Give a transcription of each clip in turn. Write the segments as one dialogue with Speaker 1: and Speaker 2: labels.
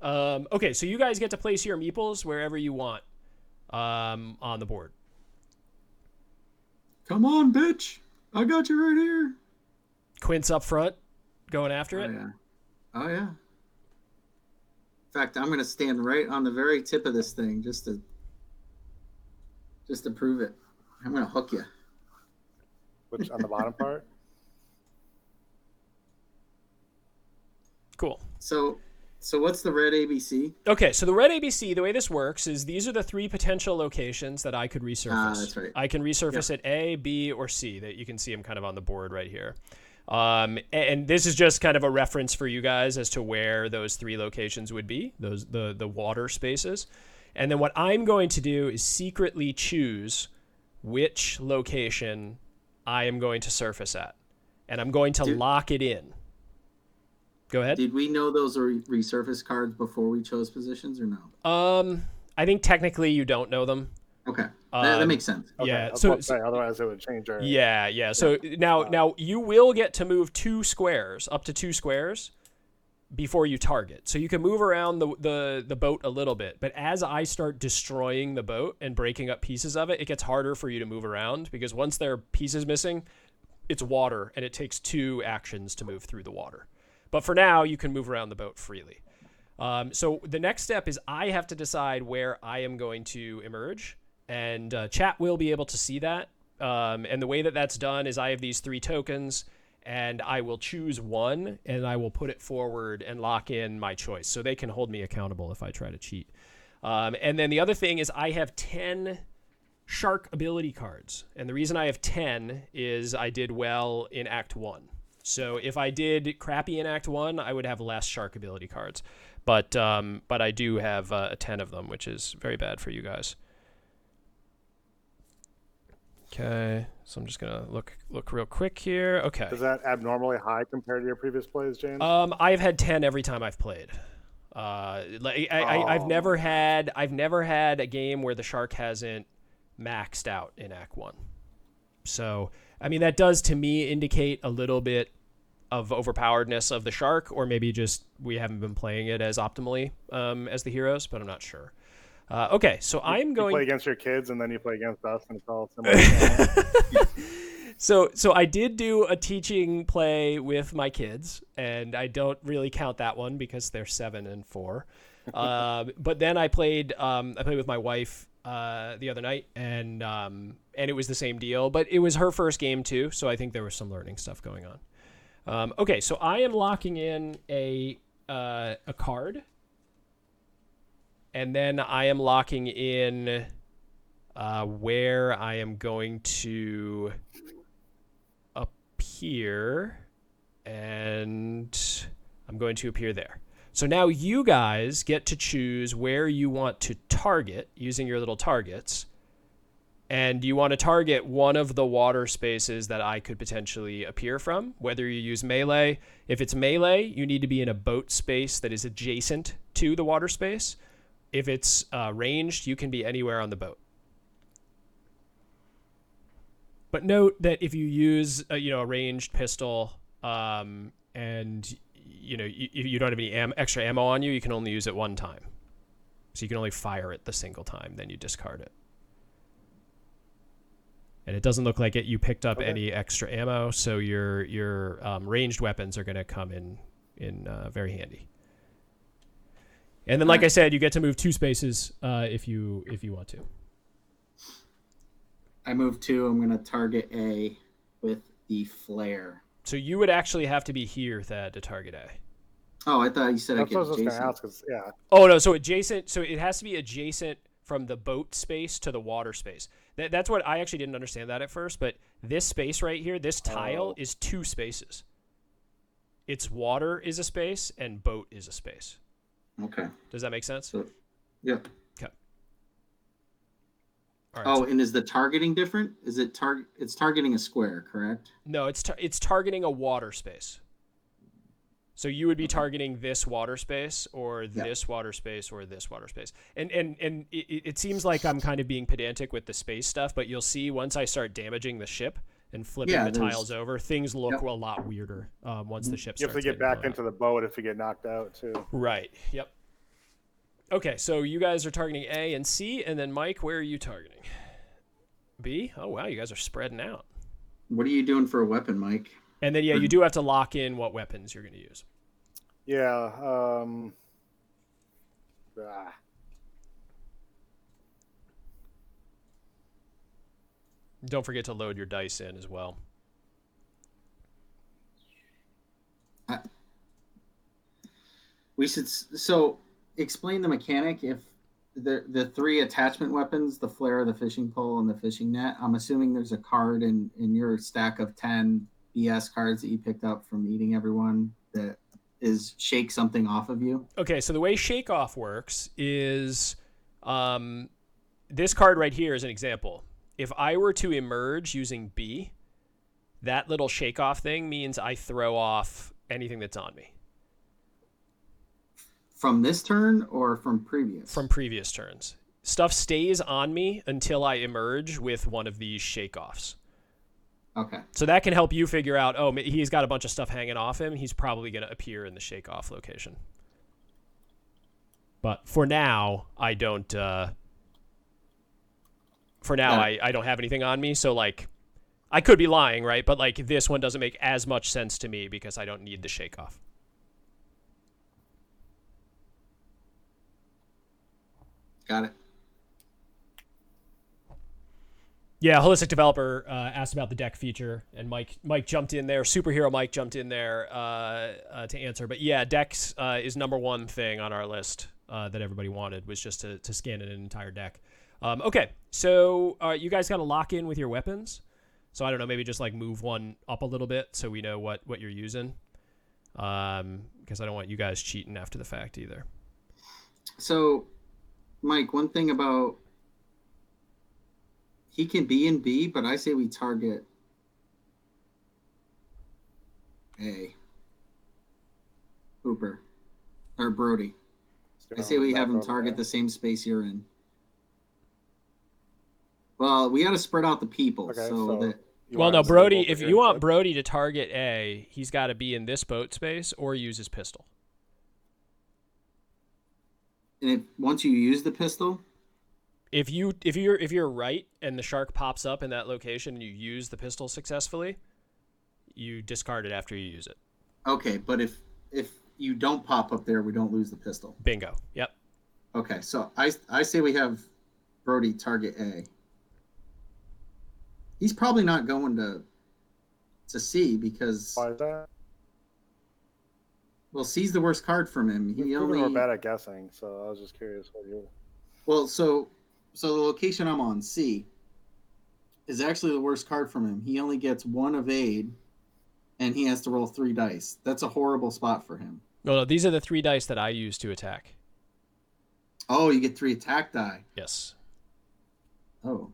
Speaker 1: Okay, so you guys get to place your meeples wherever you want on the board.
Speaker 2: Come on, bitch. I got you right here.
Speaker 1: Quint's up front, going after
Speaker 2: Oh,
Speaker 1: it.
Speaker 2: yeah. Oh, yeah. In fact, I'm going to stand right on the very tip of this thing just to prove it. I'm going to hook you.
Speaker 3: Which, on the bottom part?
Speaker 1: Cool.
Speaker 2: So what's the red ABC?
Speaker 1: Okay, so the red ABC, the way this works is these are the three potential locations that I could resurface.
Speaker 2: That's right.
Speaker 1: I can resurface at A, B, or C. That you can see them kind of on the board right here. And this is just kind of a reference for you guys as to where those three locations would be, the water spaces. And then what I'm going to do is secretly choose which location I am going to surface at. And I'm going to lock it in. Go ahead.
Speaker 2: Did we know those were resurface cards before we chose positions or no?
Speaker 1: I think technically you don't know them.
Speaker 2: Okay, that makes sense.
Speaker 3: Okay,
Speaker 1: Yeah.
Speaker 3: Otherwise it would change our.
Speaker 1: Yeah. So now you will get to move 2 squares, up to 2 squares, before you target. So you can move around the boat a little bit, but as I start destroying the boat and breaking up pieces of it, it gets harder for you to move around because once there are pieces missing, it's water and it takes 2 actions to move through the water. But for now, you can move around the boat freely. So the next step is I have to decide where I am going to emerge, and chat will be able to see that. And the way that that's done is I have these 3 tokens, and I will choose one, and I will put it forward and lock in my choice. So they can hold me accountable if I try to cheat. And then the other thing is I have 10 shark ability cards. And the reason I have 10 is I did well in Act 1. So if I did crappy in Act 1, I would have less shark ability cards. But I do have 10 of them, which is very bad for you guys. Okay, so I'm just gonna look real quick here. Okay.
Speaker 3: Is that abnormally high compared to your previous plays, James?
Speaker 1: I've had 10 every time I've played. I've never had a game where the shark hasn't maxed out in Act 1. So, I mean, that does to me indicate a little bit of overpoweredness of the shark, or maybe just we haven't been playing it as optimally as the heroes, but I'm not sure. Okay, so I'm going...
Speaker 3: You play against your kids, and then you play against us, and it's all similar.
Speaker 1: So I did do a teaching play with my kids, and I don't really count that one because they're 7 and 4. But then I played with my wife the other night, and it was the same deal, but it was her first game too, so I think there was some learning stuff going on. Okay, so I am locking in a card, and then I am locking in where I am going to appear, and I'm going to appear there. So now you guys get to choose where you want to target using your little targets. And you want to target one of the water spaces that I could potentially appear from, whether you use melee. If it's melee, you need to be in a boat space that is adjacent to the water space. If it's ranged, you can be anywhere on the boat. But note that if you use a ranged pistol and you don't have any extra ammo on you, you can only use it one time. So you can only fire it the single time, then you discard it. And it doesn't look like you picked up any extra ammo, so your ranged weapons are going to come in very handy. And then, like I said, you get to move 2 spaces if you want to.
Speaker 2: I move 2. I'm going to target A with the flare.
Speaker 1: So you would actually have to be here, Thad, to target A.
Speaker 2: Oh, I thought you said
Speaker 3: That's
Speaker 2: I
Speaker 3: what I
Speaker 2: could
Speaker 3: was going to
Speaker 2: adjacent.
Speaker 3: ask. Yeah.
Speaker 1: Oh, no, so adjacent. So it has to be adjacent from the boat space to the water space. That's what I actually didn't understand that at first, but this space right here, this tile is 2 spaces. It's water is a space and boat is a space.
Speaker 2: Okay.
Speaker 1: Does that make sense?
Speaker 2: So, yep.
Speaker 1: Okay. All right,
Speaker 2: and is the targeting different? Is it it's targeting a square, correct?
Speaker 1: No, it's targeting a water space. So you would be targeting this water space or this water space or this water space. And it seems like I'm kind of being pedantic with the space stuff, but you'll see once I start damaging the ship and flipping the tiles over, things look a lot weirder once the ship starts.
Speaker 3: You have to get back into the boat if you get knocked out, too.
Speaker 1: Right. Yep. Okay, so you guys are targeting A and C, and then Mike, where are you targeting? B? Oh, wow, you guys are spreading out.
Speaker 2: What are you doing for a weapon, Mike?
Speaker 1: And then, yeah, you do have to lock in what weapons you're going to use.
Speaker 3: Yeah.
Speaker 1: Don't forget to load your dice in as well.
Speaker 2: We should explain the mechanic. If the 3 attachment weapons, the flare, the fishing pole, and the fishing net. I'm assuming there's a card in your stack of 10 BS cards that you picked up from eating everyone that is shake something off of you.
Speaker 1: Okay, so the way shake off works is this card right here is an example. If I were to emerge using B, that little shake off thing means I throw off anything that's on me.
Speaker 2: From this turn or from previous?
Speaker 1: From previous turns. Stuff stays on me until I emerge with one of these shake offs.
Speaker 2: Okay.
Speaker 1: So that can help you figure out, oh, he's got a bunch of stuff hanging off him. He's probably going to appear in the shake off location. But for now, I don't. I don't have anything on me. So, like, I could be lying, right? But, like, this one doesn't make as much sense to me because I don't need the shake off.
Speaker 2: Got it.
Speaker 1: Yeah, Holistic Developer asked about the deck feature, and Mike jumped in there. Superhero Mike jumped in there to answer. But yeah, decks is number one thing on our list that everybody wanted, was just to scan an entire deck. Okay, so you guys got to lock in with your weapons. So I don't know, maybe just like move one up a little bit so we know what you're using. Because I don't want you guys cheating after the fact either.
Speaker 2: So, Mike, one thing about... He can be in B, but I say we target A. Hooper. Or Brody. I say we have him target the same space you're in. Well, we got to spread out the people.
Speaker 3: Okay,
Speaker 2: so that...
Speaker 1: Well, no, Brody, if you want Brody to target A, he's got to be in this boat space or use his pistol.
Speaker 2: And once you use the pistol...
Speaker 1: If you're right and the shark pops up in that location and you use the pistol successfully, you discard it after you use it.
Speaker 2: Okay, but if you don't pop up there, we don't lose the pistol.
Speaker 1: Bingo. Yep.
Speaker 2: Okay, so I say we have Brody target A. He's probably not going to C because...
Speaker 3: Why is that?
Speaker 2: Well, C's the worst card from him.
Speaker 3: We're bad at guessing, so I was just curious what you...
Speaker 2: Well, so the location I'm on, C, is actually the worst card from him. He only gets 1 evade, and he has to roll 3 dice. That's a horrible spot for him.
Speaker 1: No, these are the 3 dice that I use to attack.
Speaker 2: Oh, you get 3 attack die.
Speaker 1: Yes.
Speaker 2: Oh.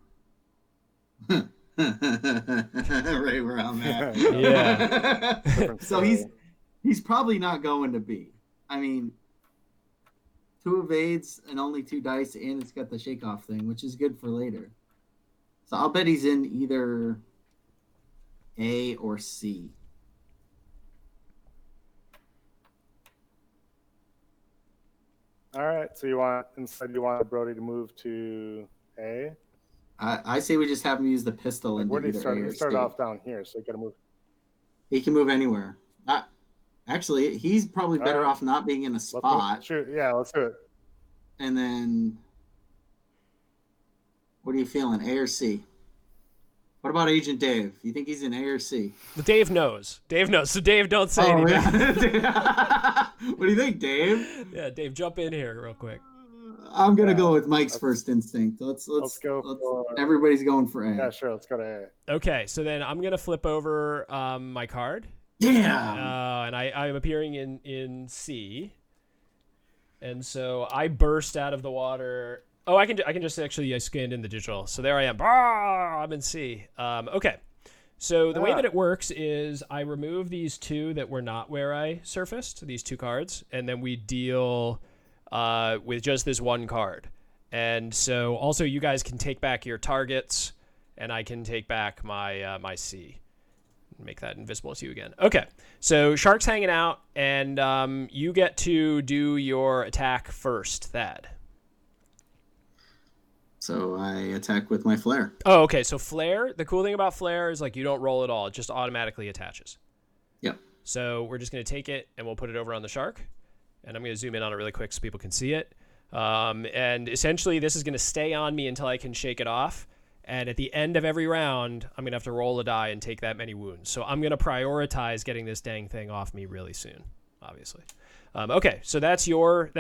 Speaker 2: Right where I'm at.
Speaker 1: Yeah.
Speaker 2: So he's probably not going to B. I mean, 2 evades and only 2 dice, and it's got the shake off thing, which is good for later. So I'll bet he's in either A or C.
Speaker 3: All right, so you want Brody to move to A?
Speaker 2: I say we just have him use the pistol and
Speaker 3: Where did he start?
Speaker 2: A or
Speaker 3: He started
Speaker 2: C.
Speaker 3: off down here, so you got to move.
Speaker 2: He can move anywhere. Actually, he's probably better off not being in a spot.
Speaker 3: Shoot, yeah, let's do it.
Speaker 2: And then, what are you feeling, A or C? What about Agent Dave? You think he's in A or C?
Speaker 1: Dave knows. So Dave, don't say anything.
Speaker 2: Yeah. What do you think, Dave?
Speaker 1: Yeah, Dave, jump in here real quick.
Speaker 2: I'm gonna go with Mike's first instinct. Let's
Speaker 3: go.
Speaker 2: Everybody's going for A.
Speaker 3: Yeah, sure. Let's go to A.
Speaker 1: Okay, so then I'm gonna flip over my card.
Speaker 2: Yeah.
Speaker 1: And I'm appearing in C. And so I burst out of the water. Oh, I can just actually I scanned in the digital. So there I am. I'm in C. Okay. So the way that it works is I remove these 2 that were not where I surfaced, these 2 cards, and then we deal with just this 1 card. And so also you guys can take back your targets, and I can take back my my C. Make that invisible to you again. Okay, so shark's hanging out, and you get to do your attack first, Thad.
Speaker 2: So I attack with my flare.
Speaker 1: Oh, okay. So flare, the cool thing about flare is like you don't roll at all. It just automatically attaches.
Speaker 2: Yep.
Speaker 1: So we're just going to take it and we'll put it over on the shark. And I'm going to zoom in on it really quick so people can see it. And essentially this is going to stay on me until I can shake it off. And at the end of every round, I'm going to have to roll a die and take that many wounds. So I'm going to prioritize getting this dang thing off me really soon, obviously. Okay, so that's your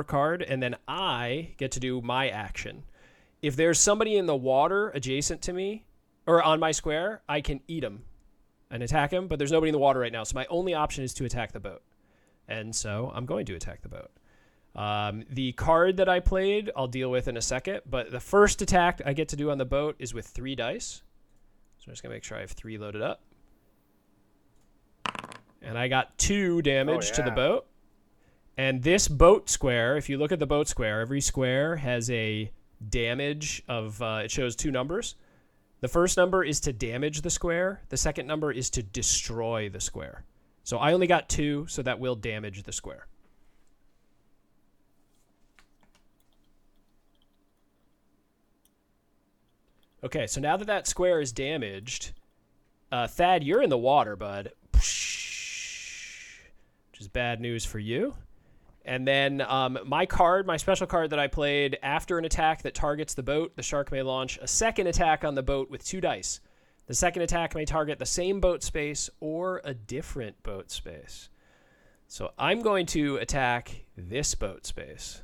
Speaker 1: card. And then I get to do my action. If there's somebody in the water adjacent to me or on my square, I can eat him and attack him, but there's nobody in the water right now. So my only option is to attack the boat. And so I'm going to attack the boat. The card that I played, I'll deal with in a second, but the first attack I get to do on the boat is with 3 dice. So I'm just going to make sure I have 3 loaded up. And I got 2 damage to the boat. And this boat square, if you look at the boat square, every square has a damage of, it shows 2 numbers. The first number is to damage the square. The second number is to destroy the square. So I only got 2, so that will damage the square. Okay, so now that that square is damaged, Thad, you're in the water, bud. Which is bad news for you. And then my special card that I played, after an attack that targets the boat, the shark may launch a second attack on the boat with 2 dice. The second attack may target the same boat space or a different boat space. So I'm going to attack this boat space.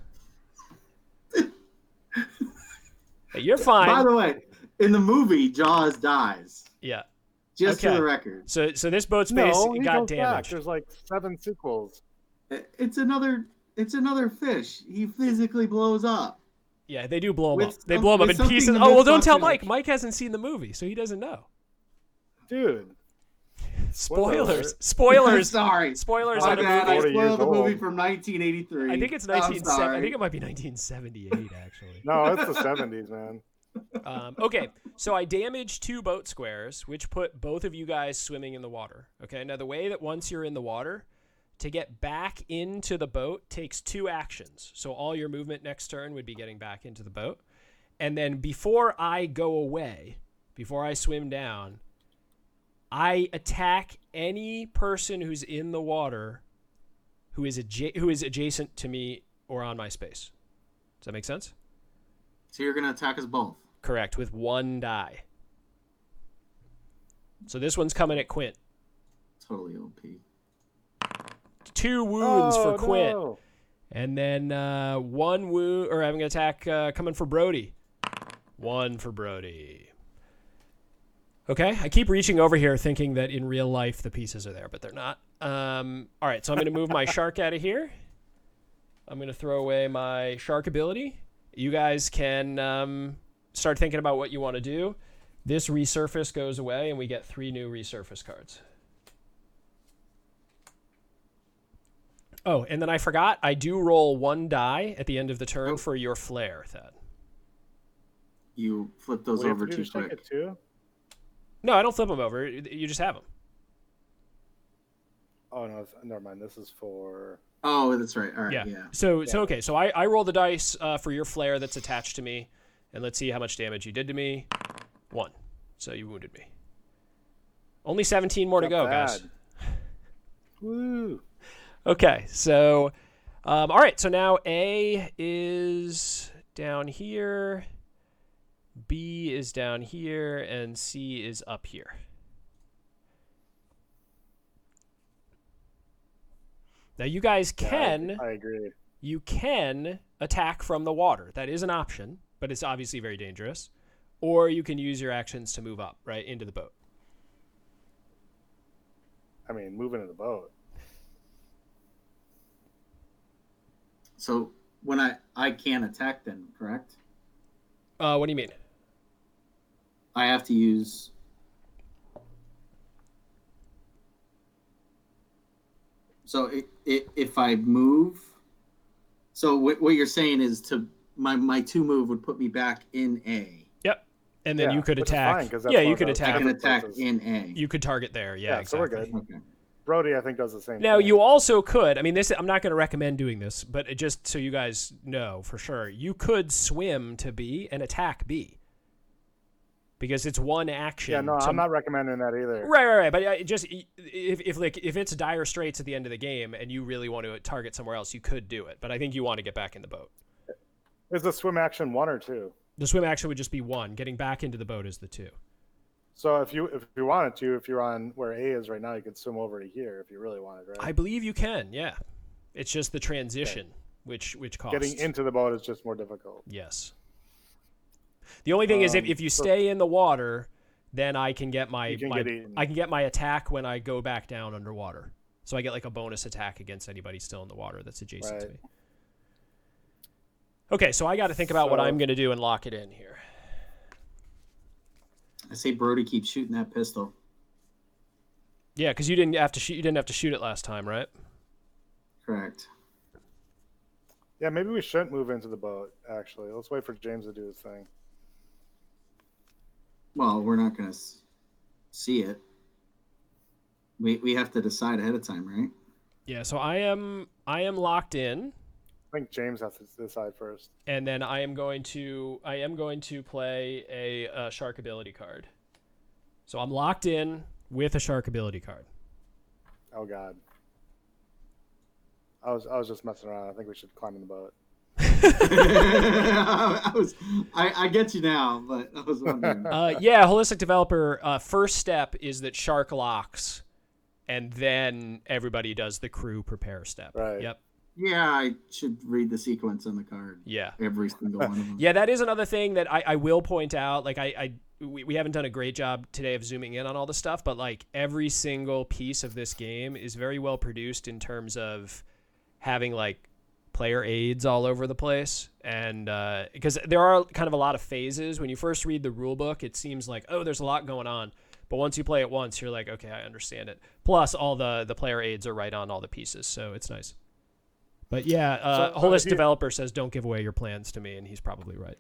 Speaker 1: Hey, you're fine.
Speaker 2: By the way, in the movie, Jaws dies.
Speaker 1: Yeah.
Speaker 2: Just for the record.
Speaker 1: So this boat space got damaged.
Speaker 3: Back. There's like 7 sequels.
Speaker 2: It's another fish. He physically blows up.
Speaker 1: Yeah, they do blow him up. They blow him up in pieces. Oh, well, don't tell Mike. Mike hasn't seen the movie, so he doesn't know.
Speaker 3: Dude.
Speaker 1: Spoilers.
Speaker 2: Sorry.
Speaker 1: Spoilers
Speaker 2: My
Speaker 1: on
Speaker 2: bad.
Speaker 1: a
Speaker 2: I
Speaker 1: movie.
Speaker 2: spoiled the movie from 1983.
Speaker 1: I think it's 1970. I think it might be 1978, actually.
Speaker 3: No, it's the 70s, man.
Speaker 1: Okay, so I damaged 2 boat squares, which put both of you guys swimming in the water. Okay, now the way that once you're in the water, to get back into the boat takes 2 actions. So all your movement next turn would be getting back into the boat. And then before I go away, before I swim down, I attack any person who's in the water who is adjacent to me or on my space. Does that make sense?
Speaker 2: So you're going to attack us both?
Speaker 1: Correct, with 1 die. So this one's coming at Quint.
Speaker 2: Totally OP.
Speaker 1: 2 wounds for Quint.
Speaker 3: No.
Speaker 1: And then 1 wound, or having an attack coming for Brody. 1 for Brody. Okay, I keep reaching over here thinking that in real life the pieces are there, but they're not. All right, so I'm going to move my shark out of here. I'm going to throw away my shark ability. You guys can start thinking about what you want to do. This resurface goes away, and we get 3 new resurface cards. Oh, and then I forgot, I do roll 1 die at the end of the turn for your flare, Thad.
Speaker 2: You flip those over too quick.
Speaker 1: No, I don't flip them over. You just have them.
Speaker 3: Oh, no, never mind. This is for...
Speaker 2: Oh, that's right. All right, yeah.
Speaker 1: So okay. So I roll the dice for your flare that's attached to me, and let's see how much damage you did to me. 1. So you wounded me. Only 17 more to go, guys.
Speaker 3: Woo.
Speaker 1: Okay, so all right. So now A is down here, B is down here, and C is up here. Now you guys can...
Speaker 3: I agree.
Speaker 1: You can attack from the water. That is an option, but it's obviously very dangerous. Or you can use your actions to move up, right, into the boat.
Speaker 3: I mean, move into the boat.
Speaker 2: So when I can't attack then, correct?
Speaker 1: What do you mean?
Speaker 2: I have to use... So if I move... So what you're saying is my 2 move would put me back in A.
Speaker 1: Yep. And then you could
Speaker 3: which is
Speaker 1: attack.
Speaker 3: fine, 'cause that's
Speaker 1: Yeah,
Speaker 3: one
Speaker 1: you
Speaker 3: of
Speaker 1: could
Speaker 3: the
Speaker 1: attack.
Speaker 2: I can
Speaker 3: different
Speaker 2: attack
Speaker 3: places.
Speaker 2: in A.
Speaker 1: You could target there. Yeah,
Speaker 3: So we're
Speaker 1: exactly.
Speaker 3: good.
Speaker 2: Okay.
Speaker 3: Brody, I think, does the same
Speaker 1: Now,
Speaker 3: thing.
Speaker 1: you also could, I mean, this, I'm not going to recommend doing this, but it just so you guys know for sure, you could swim to B and attack B. Because it's one action.
Speaker 3: Yeah, no, I'm not recommending that either.
Speaker 1: Right. But just if it's dire straits at the end of the game and you really want to target somewhere else, you could do it. But I think you want to get back in the boat.
Speaker 3: Is the swim action 1 or 2?
Speaker 1: The swim action would just be 1. Getting back into the boat is the 2.
Speaker 3: So if you wanted to, if you're on where A is right now, you could swim over to here if you really wanted, right?
Speaker 1: I believe you can. Yeah, it's just the transition, which costs.
Speaker 3: Getting into the boat is just more difficult.
Speaker 1: Yes. The only thing is if you stay in the water, then I can get I can get my attack when I go back down underwater. So I get like a bonus attack against anybody still in the water that's adjacent to me. Okay, so I got to think about what I'm going to do and lock it in here.
Speaker 2: I say Brody keeps shooting that pistol.
Speaker 1: Yeah, because you didn't have to shoot. You didn't have to shoot it last time, right?
Speaker 2: Correct.
Speaker 3: Yeah, maybe we shouldn't move into the boat. Actually, let's wait for James to do his thing.
Speaker 2: Well, we're not going to see it. We have to decide ahead of time, right?
Speaker 1: Yeah. So I am locked in.
Speaker 3: I think James has to decide first.
Speaker 1: And then I am going to play a shark ability card. So I'm locked in with a shark ability card.
Speaker 3: Oh God. I was just messing around. I think we should climb in the boat.
Speaker 2: I get you now, but I was wondering.
Speaker 1: Yeah, holistic developer. First step is that shark locks, and then everybody does the crew prepare step.
Speaker 3: Right.
Speaker 1: Yep.
Speaker 2: Yeah, I should read the sequence on the card.
Speaker 1: Yeah.
Speaker 2: Every single one of them.
Speaker 1: Yeah, that is another thing that I will point out. Like we haven't done a great job today of zooming in on all the stuff, but like every single piece of this game is very well produced in terms of having like player aids all over the place. And because there are kind of a lot of phases. When you first read the rule book, it seems like, oh, there's a lot going on. But once you play it once, you're like, okay, I understand it. Plus, all the player aids are right on all the pieces, so it's nice. But yeah, holistic developer says don't give away your plans to me, and he's probably right.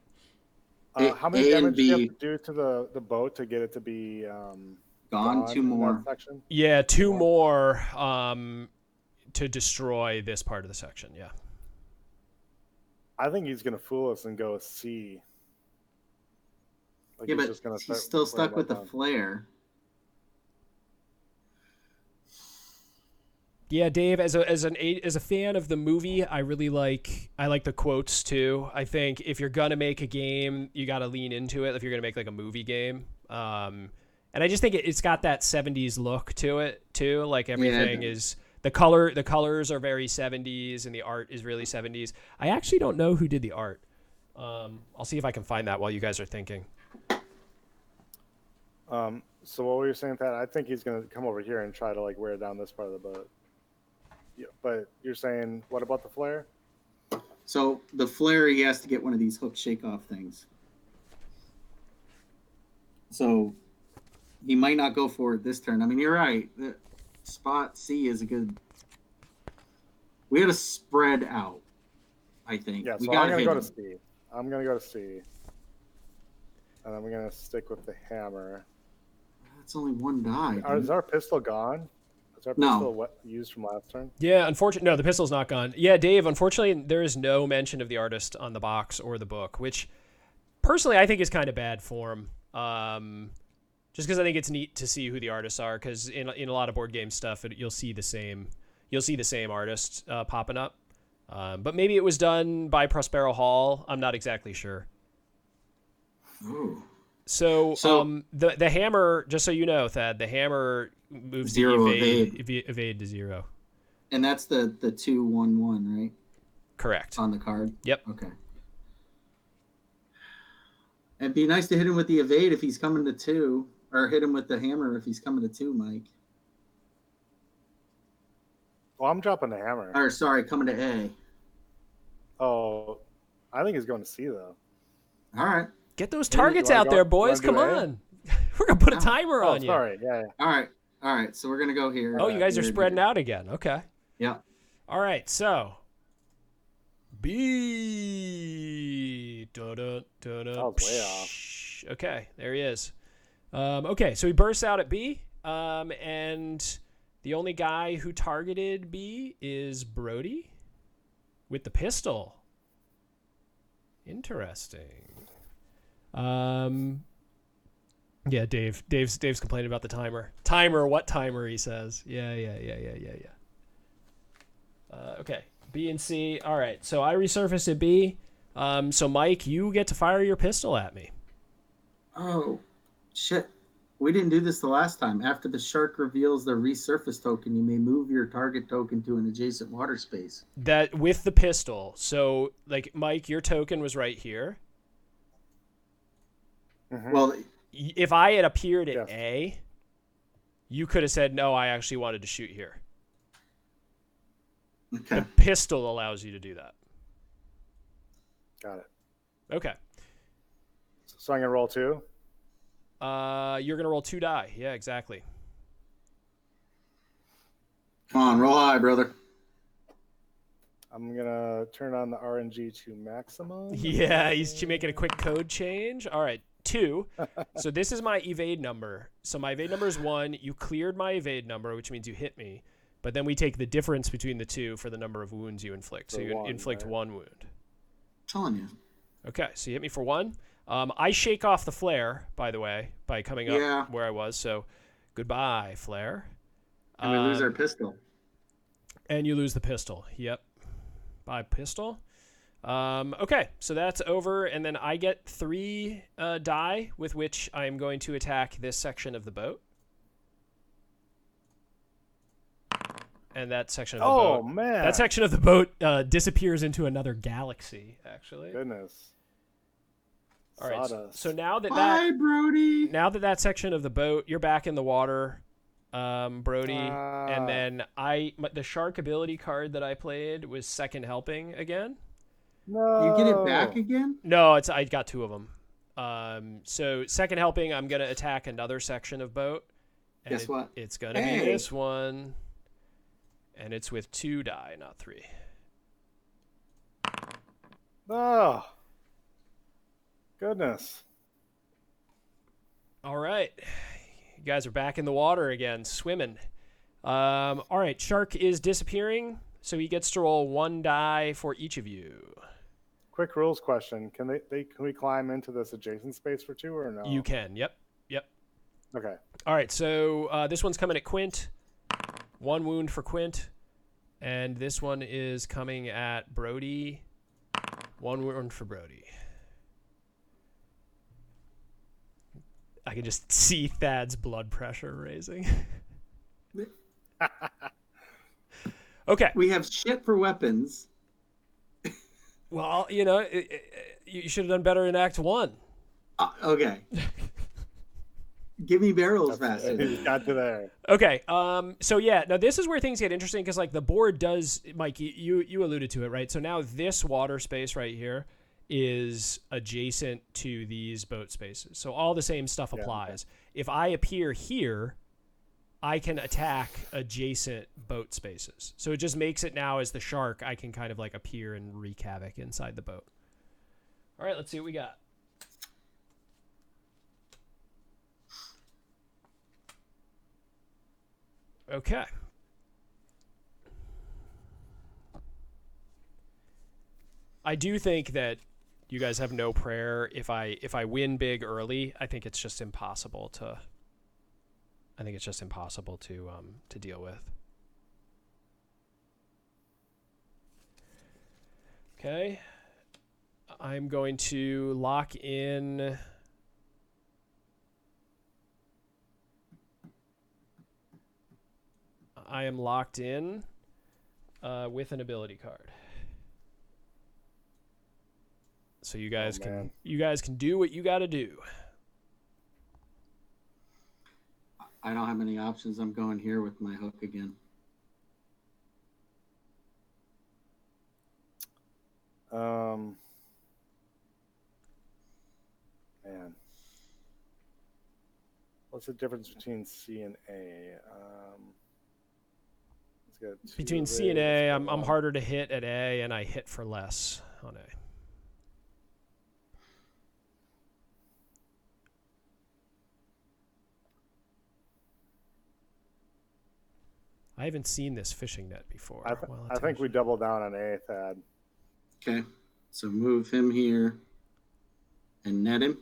Speaker 3: How many damage do you have to do to the boat to get it to be
Speaker 2: gone? 2 more.
Speaker 1: Yeah, 2 more to destroy this part of the section. Yeah.
Speaker 3: I think he's gonna fool us and go C.
Speaker 2: Like but he's still stuck with the flare.
Speaker 1: Yeah, Dave, as a fan of the movie, I like the quotes too. I think if you're gonna make a game, you got to lean into it. If you're gonna make like a movie game, and I just think it's got that 70s look to it too. Like everything is the colors are very 70s, and the art is really 70s. I actually don't know who did the art. I'll see if I can find that while you guys are thinking.
Speaker 3: So what were you saying, Pat? I think he's gonna come over here and try to like wear down this part of the boat. Yeah, but you're saying, what about the flare?
Speaker 2: So the flare, he has to get one of these hook shake-off things. So he might not go for it this turn. I mean, you're right. The spot C is a good... We got to spread out, I think.
Speaker 3: Yeah, so I'm going to go to C. I'm going to go to C. And then we're going to stick with the hammer.
Speaker 2: That's only 1 die.
Speaker 3: Is our pistol gone? Is our pistol used from last turn?
Speaker 1: Yeah, unfortunately, no, the pistol's not gone. Yeah, Dave, unfortunately, there is no mention of the artist on the box or the book, which personally I think is kind of bad form. Just because I think it's neat to see who the artists are, because in a lot of board game stuff, you'll see the same artist popping up. But maybe it was done by Prospero Hall. I'm not exactly sure.
Speaker 2: Ooh.
Speaker 1: So the hammer, just so you know, Thad, the hammer moves
Speaker 2: 0
Speaker 1: evade to 0.
Speaker 2: And that's the 2/1/1, right?
Speaker 1: Correct.
Speaker 2: On the card?
Speaker 1: Yep.
Speaker 2: Okay. It'd be nice to hit him with the evade if he's coming to 2, or hit him with the hammer if he's coming to 2, Mike.
Speaker 3: Well, I'm dropping the hammer.
Speaker 2: Or, sorry, coming to A.
Speaker 3: Oh, I think he's going to C, though.
Speaker 2: All right.
Speaker 1: Get those targets out there, boys. Come on. We're going to put a timer on you.
Speaker 3: Sorry. Yeah.
Speaker 2: All right. So we're going to go here.
Speaker 1: Oh, you guys are spreading out again. Okay.
Speaker 2: Yeah.
Speaker 1: All right. So, B.
Speaker 3: That was way off.
Speaker 1: Okay, there he is. Okay, so he bursts out at B, and the only guy who targeted B is Brody with the pistol. Interesting. Yeah, Dave's complaining about the timer. Timer, what timer? He says. Yeah. Okay, B and C. All right, so I resurface at B. So Mike, you get to fire your pistol at me.
Speaker 2: Oh, shit. We didn't do this the last time. After the shark reveals the resurface token, you may move your target token to an adjacent water space.
Speaker 1: That with the pistol. So, like, Mike, your token was right here.
Speaker 3: Mhm.
Speaker 2: Well,
Speaker 1: If I had appeared at
Speaker 3: Yes.
Speaker 1: A, you could have said, no, I actually wanted to shoot here.
Speaker 2: okay.
Speaker 1: The pistol allows you to do that.
Speaker 3: Got it.
Speaker 1: Okay.
Speaker 3: So I'm gonna roll 2.
Speaker 1: You're gonna roll 2 die. Yeah, exactly.
Speaker 2: Come on, roll high, brother.
Speaker 3: I'm gonna turn on the RNG to maximum.
Speaker 1: Yeah, he's making a quick code change. All right, 2. So this is my evade number. So my evade number is 1. You cleared my evade number, which means you hit me. But then we take the difference between the two for the number of wounds you inflict. So
Speaker 3: For
Speaker 1: you
Speaker 3: one,
Speaker 1: inflict
Speaker 3: right?
Speaker 1: 1 wound.
Speaker 2: I'm telling you.
Speaker 1: Okay, so you hit me for 1. I shake off the flare, by the way, by coming up
Speaker 2: Yeah.
Speaker 1: where I was. So goodbye, flare.
Speaker 2: And we lose our pistol.
Speaker 1: And you lose the pistol. Yep. By pistol. Okay, so that's over. And then I get 3 die with which I'm going to attack this section of the boat. And that section of the boat.
Speaker 3: Oh man.
Speaker 1: That section of the boat disappears into another galaxy, actually.
Speaker 3: Goodness.
Speaker 1: All right.
Speaker 3: Sawdust.
Speaker 1: So now that
Speaker 2: Bye, Brody.
Speaker 1: that section of the boat, you're back in the water, Brody, and then the shark ability card that I played was second helping again.
Speaker 3: No.
Speaker 2: You get it back again?
Speaker 1: No, I got 2 of them. So second helping, I'm gonna attack another section of boat. And
Speaker 2: Guess what?
Speaker 1: It's gonna be this one, and it's with 2 die, not 3.
Speaker 3: Oh. Goodness.
Speaker 1: All right. You guys are back in the water again, swimming. All right, shark is disappearing, so he gets to roll 1 die for each of you.
Speaker 3: Quick rules question: Can can we climb into this adjacent space for 2 or no?
Speaker 1: You can. Yep.
Speaker 3: Okay.
Speaker 1: All right, so this one's coming at Quint. 1 wound for Quint. And this one is coming at Brody. 1 wound for Brody. I can just see Thad's blood pressure raising. Okay.
Speaker 2: We have shit for weapons.
Speaker 1: Well, you should have done better in Act 1.
Speaker 2: Okay. Give me barrels faster.
Speaker 3: He got to there.
Speaker 1: Okay. So yeah, now this is where things get interesting because like the board does, Mike, you alluded to it, right? So now this water space right here is adjacent to these boat spaces. So all the same stuff applies. Okay. If I appear here, I can attack adjacent boat spaces. So it just makes it now as the shark, I can kind of like appear and wreak havoc inside the boat. All right, let's see what we got. Okay. I do think that you guys have no prayer. If I win big early, I think it's just impossible to deal with. Okay. I'm going to lock in I am locked in with an ability card. So you guys can do what you got to do.
Speaker 2: I don't have any options. I'm going here with my hook again.
Speaker 3: Man. What's the difference between C and A?
Speaker 1: Between C and A, I'm harder to hit at A, and I hit for less on A. I haven't seen this fishing net before.
Speaker 3: I think we double down on A, Thad.
Speaker 2: Okay. So move him here and net him.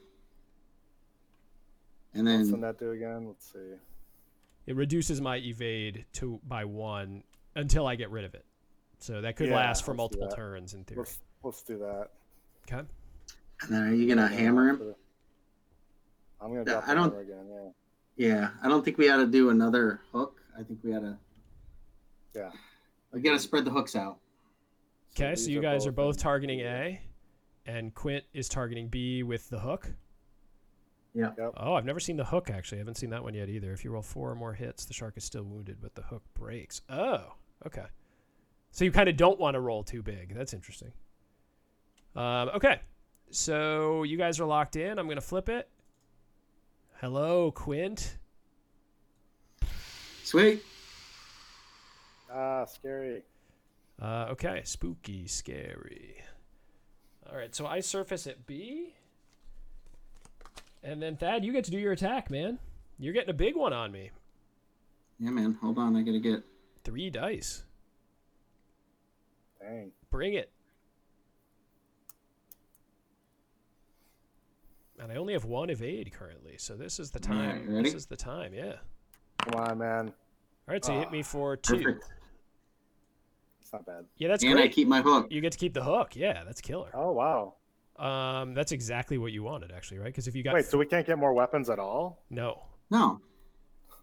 Speaker 2: And
Speaker 3: What's the
Speaker 2: then
Speaker 3: net do again? Let's see.
Speaker 1: It reduces my evade by 1 until I get rid of it. So that could last for multiple turns in theory.
Speaker 3: Let's do that.
Speaker 1: Okay.
Speaker 2: and then are you gonna hammer him?
Speaker 3: I'm gonna drop the hammer again. Yeah.
Speaker 2: Yeah, I don't think we ought to do another hook. I think we ought to.
Speaker 3: Yeah.
Speaker 2: We gotta spread the hooks out.
Speaker 1: Okay, so you guys are both targeting A, and Quint is targeting B with the hook.
Speaker 2: Yeah.
Speaker 3: Yep.
Speaker 1: Oh, I've never seen the hook, actually. I haven't seen that one yet either. If you roll 4 or more hits, the shark is still wounded, but the hook breaks. Oh, okay. So you kind of don't want to roll too big. That's interesting. Okay, so you guys are locked in. I'm going to flip it. Hello, Quint.
Speaker 2: Sweet.
Speaker 3: Ah, scary.
Speaker 1: Okay, spooky, scary. All right, so I surface at B. And then, Thad, you get to do your attack, man. You're getting a big one on me.
Speaker 2: Yeah, man. Hold on. I gotta get
Speaker 1: 3 dice.
Speaker 3: Dang.
Speaker 1: Bring it. And I only have 1 evade currently, so this is the time.
Speaker 2: All right, ready?
Speaker 1: This is the time, yeah.
Speaker 3: Come on, man.
Speaker 1: All right, so you hit me for 2.
Speaker 2: perfect.
Speaker 3: It's not bad.
Speaker 1: Yeah, that's
Speaker 2: And
Speaker 1: great.
Speaker 2: I keep my hook.
Speaker 1: You get to keep the hook. Yeah, that's killer.
Speaker 3: Oh, wow.
Speaker 1: That's exactly what you wanted, actually, right? Because if you got
Speaker 3: Wait, so we can't get more weapons at all?
Speaker 1: no,
Speaker 2: No.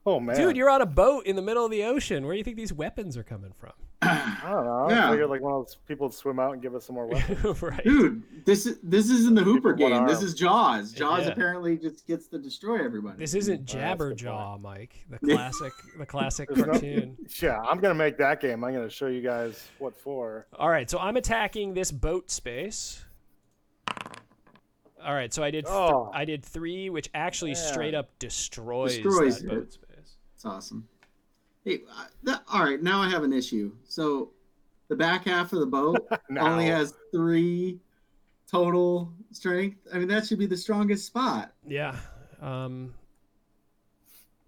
Speaker 3: Oh, man.
Speaker 1: dude, you're on a boat in the middle of the ocean. Where do you think these weapons are coming from?
Speaker 3: I don't know.
Speaker 2: Yeah.
Speaker 3: I figured like one of those people would swim out and give us some more weapons.
Speaker 1: Right.
Speaker 2: Dude, this isn't the Hooper
Speaker 3: People want
Speaker 2: game. This
Speaker 3: arm.
Speaker 2: is Jaws. Jaws
Speaker 1: Yeah.
Speaker 2: apparently just gets to destroy everybody.
Speaker 1: This isn't
Speaker 3: that's a good
Speaker 1: Jabberjaw, Mike. The classic
Speaker 3: There's no-
Speaker 1: cartoon.
Speaker 3: Yeah, I'm going to make that game. I'm going to show you guys what for.
Speaker 1: All right, so I'm attacking this boat space. All right, so I did
Speaker 3: Oh.
Speaker 1: I did 3, which actually
Speaker 3: Man.
Speaker 1: straight up destroys
Speaker 2: Destroys
Speaker 1: that
Speaker 2: it.
Speaker 1: boat space.
Speaker 2: It's awesome. Hey, all right, now I have an issue. So the back half of the boat
Speaker 3: Now.
Speaker 2: only has 3 total strength. I mean, that should be the strongest spot.
Speaker 1: Yeah. All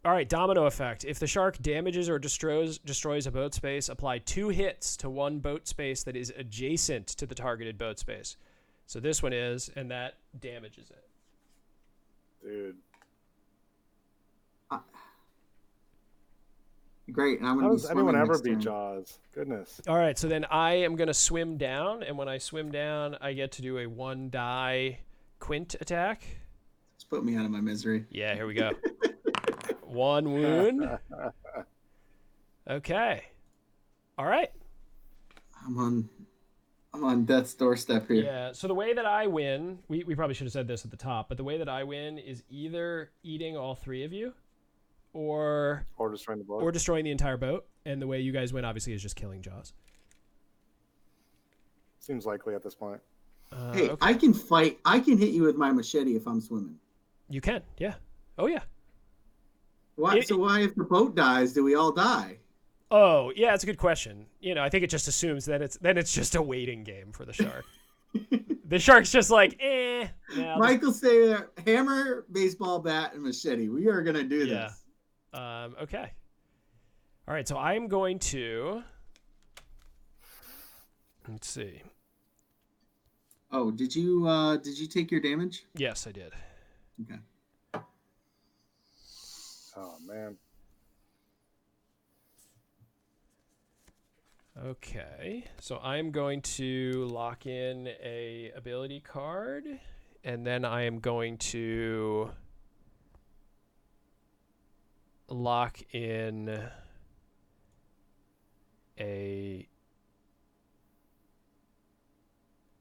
Speaker 1: right, domino effect. If the shark damages or destroys a boat space, apply 2 hits to one boat space that is adjacent to the targeted boat space. So this one is, and that damages it.
Speaker 3: Dude.
Speaker 2: Great, and I'm
Speaker 3: How
Speaker 2: going to be
Speaker 3: does
Speaker 2: swimming
Speaker 3: anyone ever
Speaker 2: next
Speaker 3: beat
Speaker 2: turn.
Speaker 3: Jaws? Goodness.
Speaker 1: All right, so then I am going to swim down, and when I swim down, I get to do a 1 die Quint attack.
Speaker 2: Just put me out of my misery.
Speaker 1: Yeah, here we go. 1 wound. Okay. All right.
Speaker 2: I'm on death's doorstep here.
Speaker 1: Yeah, so the way that I win, we probably should have said this at the top, but the way that I win is either eating all 3 of you or
Speaker 3: destroying the boat.
Speaker 1: or destroying the entire boat. And the way you guys win, obviously, is just killing Jaws.
Speaker 3: Seems likely at this point.
Speaker 2: Hey,
Speaker 1: Okay.
Speaker 2: I can fight. I can hit you with my machete if I'm swimming.
Speaker 1: You can, yeah. Oh, yeah.
Speaker 2: Why? So why, if the boat dies, do we all die?
Speaker 1: Oh, yeah, it's a good question. You know, I think it just assumes that it's just a waiting game for the shark. The shark's just like, nah, I'll just-
Speaker 2: Michael, say there. Hammer, baseball bat, and machete. We are gonna do
Speaker 1: Yeah.
Speaker 2: this.
Speaker 1: Okay. All right, so I'm going to... Let's see.
Speaker 2: Oh, did you take your damage?
Speaker 1: Yes, I did.
Speaker 2: Okay.
Speaker 3: Oh, man.
Speaker 1: Okay, so I'm going to lock in a ability card, and then I am going to lock in a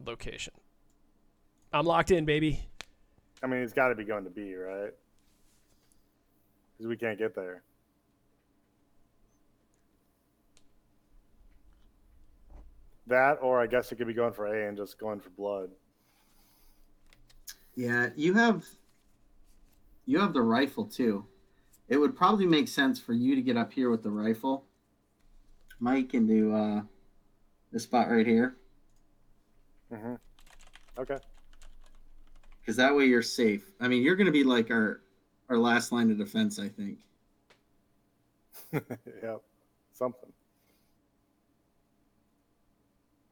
Speaker 1: location. I'm locked in, baby.
Speaker 3: I mean, he's got to be going to B, right? Because we can't get there. That, or I guess he could be going for A and just going for blood.
Speaker 2: Yeah, you have the rifle too. It would probably make sense for you to get up here with the rifle. Mike can do this spot right here,
Speaker 3: Mm-hmm. Okay.
Speaker 2: because that way you're safe. I mean, you're going to be like our last line of defense, I think.
Speaker 3: Yep. something.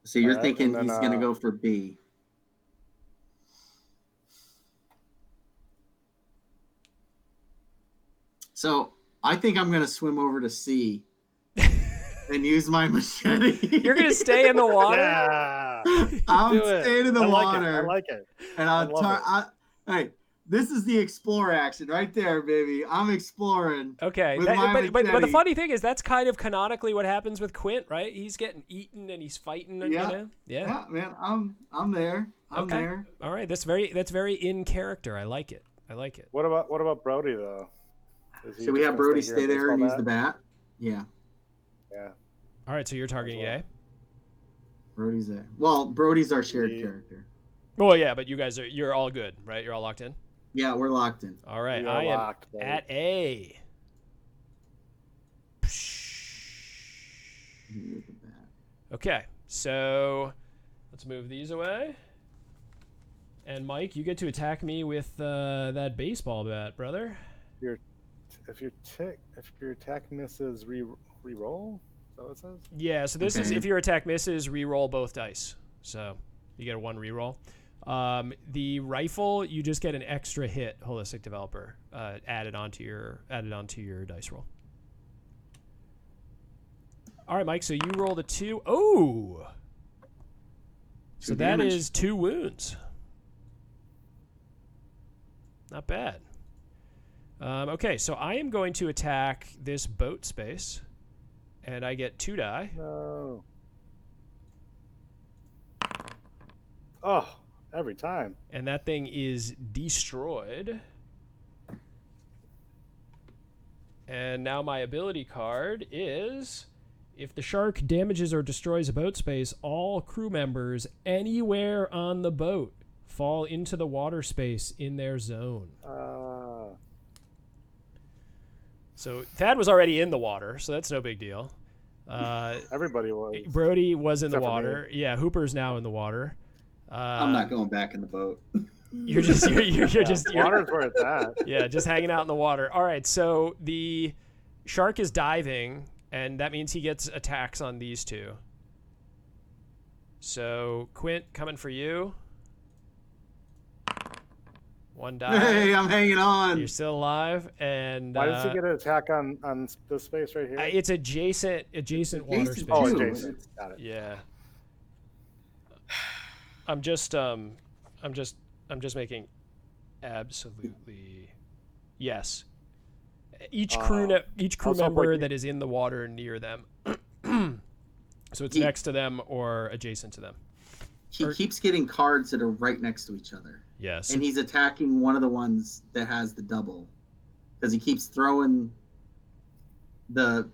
Speaker 2: So you're
Speaker 3: Alright,
Speaker 2: thinking
Speaker 3: and then,
Speaker 2: he's going to go for B. So I think I'm going to swim over to C and use my machete.
Speaker 1: You're gonna stay in the water.
Speaker 3: Yeah,
Speaker 2: I'm
Speaker 3: do it.
Speaker 2: staying in the
Speaker 3: I like
Speaker 2: water.
Speaker 3: It. I like it.
Speaker 2: And
Speaker 3: I love it.
Speaker 2: hey, this is the explore action right there, baby. I'm exploring.
Speaker 1: Okay,
Speaker 2: with
Speaker 1: but
Speaker 2: my
Speaker 1: the
Speaker 2: machete.
Speaker 1: funny thing is that's kind of canonically what happens with Quint, right? He's getting eaten and he's fighting. And,
Speaker 2: Yeah.
Speaker 1: Yeah,
Speaker 2: Man, I'm there. I'm
Speaker 1: okay.
Speaker 2: there.
Speaker 1: All right, that's very in character. I like it.
Speaker 3: What about Brody though?
Speaker 2: So we have Brody stay
Speaker 3: here
Speaker 2: there and use
Speaker 3: baseball
Speaker 2: the bat. Yeah.
Speaker 3: Yeah.
Speaker 1: All right, so you're targeting A.
Speaker 2: Brody's there. Well, Brody's our shared character.
Speaker 1: Well, yeah, but you're all good, right? You're all locked in.
Speaker 2: Yeah, we're locked in.
Speaker 1: All right,
Speaker 3: We are
Speaker 1: I am
Speaker 3: locked, buddy.
Speaker 1: at A.
Speaker 2: Use the bat.
Speaker 1: Okay, so let's move these away. And Mike, you get to attack me with that baseball bat, brother.
Speaker 3: If your attack misses, re-roll. Is that what it says?
Speaker 1: Yeah, so this is
Speaker 2: Okay.
Speaker 1: if your attack misses, re-roll both dice. So you get a 1 re-roll. The rifle, you just get an extra hit, holistic developer, added onto your dice roll. All right, Mike. So you rolled a 2. Oh, so that
Speaker 2: damage.
Speaker 1: is 2 wounds. Not bad. Okay, so I am going to attack this boat space, and I get 2 die.
Speaker 3: No. Oh, every time.
Speaker 1: And that thing is destroyed. And now my ability card is, if the shark damages or destroys a boat space, all crew members anywhere on the boat fall into the water space in their zone. So Thad was already in the water, so that's no big deal.
Speaker 3: Everybody was.
Speaker 1: Brody was in the
Speaker 3: Except for
Speaker 1: water. Yeah, Hooper's now in the water.
Speaker 2: I'm not going back in the boat.
Speaker 1: You're just
Speaker 3: Water's where it's at.
Speaker 1: yeah, just hanging out in the water. All right, so the shark is diving, and that means he gets attacks on these two. So Quint, coming for you. 1 die.
Speaker 2: Hey, I'm hanging on.
Speaker 1: You're still alive, and
Speaker 3: Why does he get an attack on this space right here?
Speaker 1: it's adjacent water space.
Speaker 3: Oh,
Speaker 2: too.
Speaker 3: adjacent. Got it.
Speaker 1: Yeah. I'm just making absolutely yes. Each crew member that is in the water near them. So it's next to them or adjacent to them.
Speaker 2: He keeps getting cards that are right next to each other.
Speaker 1: Yes.
Speaker 2: And he's attacking one of the ones that has the double. Because he keeps throwing the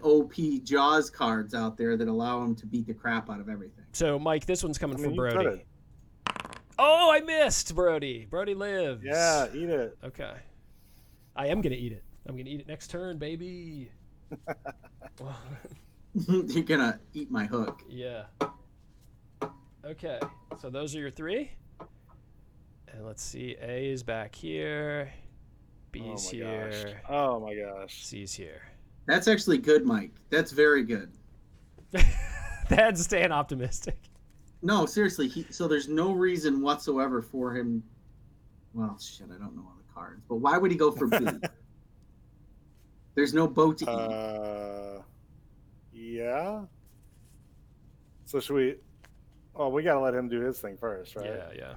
Speaker 2: OP Jaws cards out there that allow him to beat the crap out of everything.
Speaker 1: So Mike, this one's coming from
Speaker 3: you could
Speaker 1: Brody. Oh, I missed Brody. Brody lives.
Speaker 3: Yeah, eat it.
Speaker 1: Okay. I am gonna eat it. I'm gonna eat it next turn, baby.
Speaker 2: You're gonna eat my hook.
Speaker 1: Yeah. Okay. So those are your 3. And let's see. A is back here. B's here.
Speaker 3: Oh my gosh.
Speaker 1: C's here.
Speaker 2: That's actually good, Mike. That's very good.
Speaker 1: That's staying optimistic.
Speaker 2: No, seriously. So there's no reason whatsoever for him. Well, shit, I don't know all the cards. But why would he go for B? There's no boat to eat.
Speaker 3: Yeah. So should we? Oh, we gotta let him do his thing first, right?
Speaker 1: Yeah.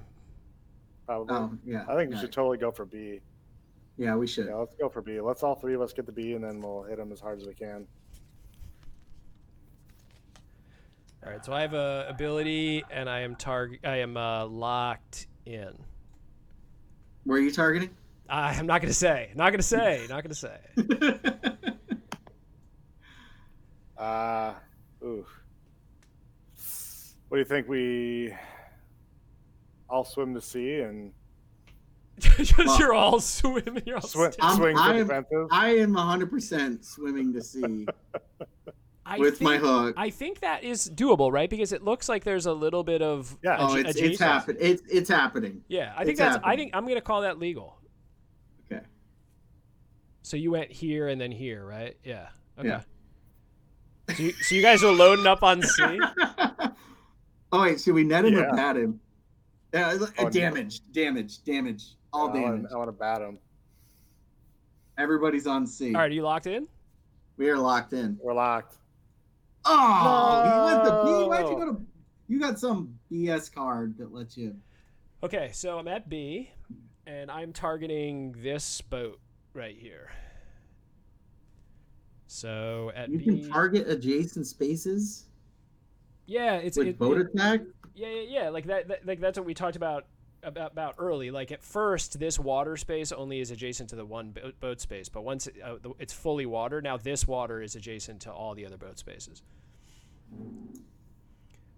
Speaker 3: Probably.
Speaker 2: Oh, yeah.
Speaker 3: I think we should totally go for B.
Speaker 2: Yeah, we should.
Speaker 3: Yeah, let's go for B. Let's all 3 of us get the B, and then we'll hit him as hard as we can.
Speaker 1: All right. So I have a ability, and I am locked in.
Speaker 2: Where are you targeting?
Speaker 1: I'm not gonna say. Not gonna say.
Speaker 3: Ooh. What do you think? We all swim to sea and
Speaker 1: You're all swimming. You're all
Speaker 3: swing
Speaker 1: standing.
Speaker 3: for defensive.
Speaker 2: I am 100% swimming to sea with my hook.
Speaker 1: I think that is doable, right? Because it looks like there's a little bit of
Speaker 2: It's happening. It's happening.
Speaker 1: Yeah, I think I'm gonna call that legal.
Speaker 2: Okay.
Speaker 1: So you went here and then here, right? Yeah. Okay.
Speaker 2: Yeah.
Speaker 1: So you guys are loading up on C?
Speaker 2: Oh wait, should we net him or
Speaker 3: Yeah.
Speaker 2: bat him?
Speaker 3: Oh,
Speaker 2: Damage. All damage.
Speaker 3: I want to bat him.
Speaker 2: Everybody's on C.
Speaker 1: All right, are you locked in?
Speaker 2: We are locked in.
Speaker 3: We're locked.
Speaker 2: Oh, he went to B.
Speaker 3: No.
Speaker 2: Why'd you go to? You got some BS card that lets you.
Speaker 1: Okay, so I'm at B, and I'm targeting this boat right here. So at
Speaker 2: You
Speaker 1: B,
Speaker 2: can target adjacent spaces
Speaker 1: yeah, it's
Speaker 2: with boat attack.
Speaker 1: Yeah. Like like that's what we talked about early. Like at first, this water space only is adjacent to the one boat space, but once it's fully water, now this water is adjacent to all the other boat spaces.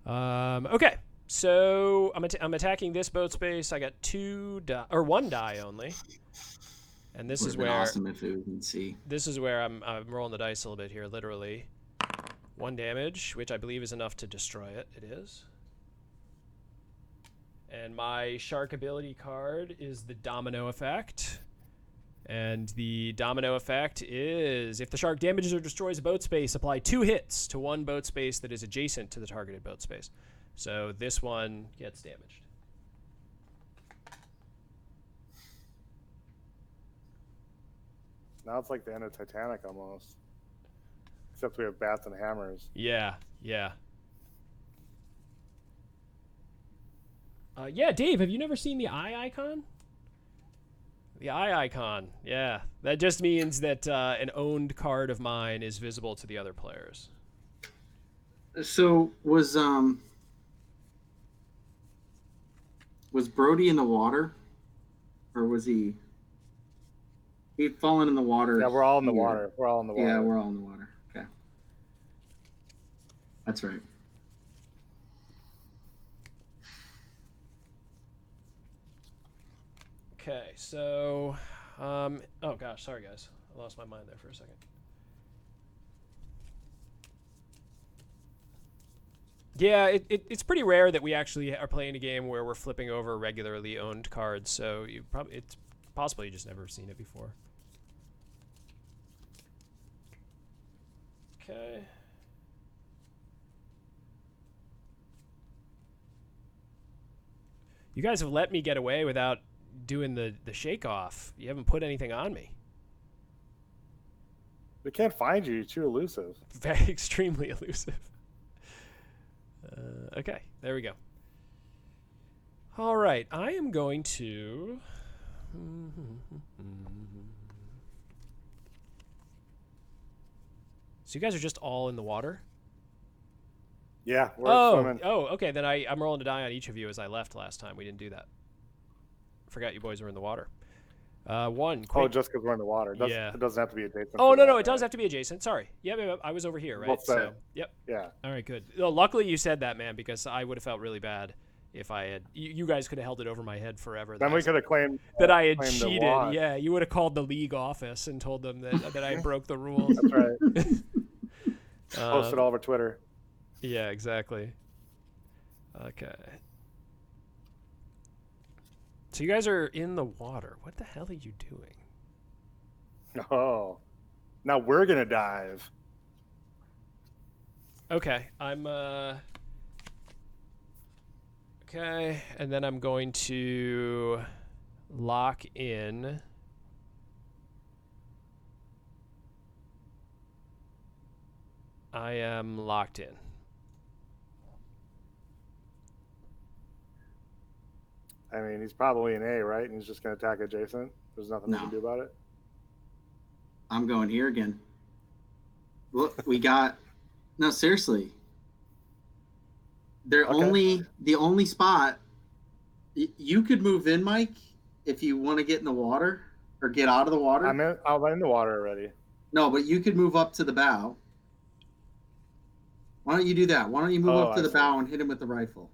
Speaker 1: Okay, so I'm attacking this boat space. I got one die only, and this is where
Speaker 2: awesome if it was in C.
Speaker 1: This is where I'm rolling the dice a little bit here. Literally, 1 damage, which I believe is enough to destroy it. It is. And my shark ability card is the domino effect. And the domino effect is if the shark damages or destroys a boat space, apply 2 hits to one boat space that is adjacent to the targeted boat space. So this one gets damaged.
Speaker 3: Now it's like the end of Titanic almost. Except we have bats and hammers.
Speaker 1: Yeah. Yeah, Dave, have you never seen the eye icon? The eye icon, yeah. That just means that an owned card of mine is visible to the other players.
Speaker 2: So was Brody in the water, or was he? He'd fallen in the water.
Speaker 3: Yeah, we're all in the water. We're all in the water.
Speaker 2: Yeah, we're all in the water. Okay, that's right.
Speaker 1: Okay, so, oh gosh, sorry guys, I lost my mind there for a second. Yeah, it's pretty rare that we actually are playing a game where we're flipping over regularly owned cards, so it's possible you just never seen it before. Okay. You guys have let me get away without doing the shake off. You haven't put anything on me.
Speaker 3: We can't find you. You're too elusive.
Speaker 1: Very extremely elusive. Okay, there we go. All right, I am going to. So you guys are just all in the water?
Speaker 3: Yeah, we're swimming.
Speaker 1: Oh, okay. Then I'm rolling a die on each of you as I left last time. We didn't do that. Forgot you boys were in the water. 1. Quick.
Speaker 3: Oh, just because we're in the water.
Speaker 1: Yeah.
Speaker 3: It doesn't have to be adjacent.
Speaker 1: Oh, no, it does have to be adjacent. Sorry. Yep, I was over here, right?
Speaker 3: Well said.
Speaker 1: So, yep.
Speaker 3: Yeah.
Speaker 1: All right, good. Well, luckily you said that, man, because I would have felt really bad if I had. You guys could have held it over my head forever.
Speaker 3: Then we could have claimed
Speaker 1: that I had
Speaker 3: claimed
Speaker 1: cheated. Yeah, you would have called the league office and told them that I broke the rules.
Speaker 3: That's right. Post it all over Twitter.
Speaker 1: Yeah, exactly. Okay. So you guys are in the water. What the hell are you doing?
Speaker 3: Oh. Now we're going to dive.
Speaker 1: Okay, I'm okay, and then I'm going to lock in. I am locked in.
Speaker 3: I mean, he's probably an A, right? And he's just going to attack adjacent. There's nothing we can do about it.
Speaker 2: I'm going here again. Look, we got. No, seriously. The only spot you could move in, Mike, if you want to get in the water or get out of the water.
Speaker 3: I'm in the water already.
Speaker 2: No, but you could move up to the bow. Why don't you do that? Why don't you move up to the bow and hit him with the rifle?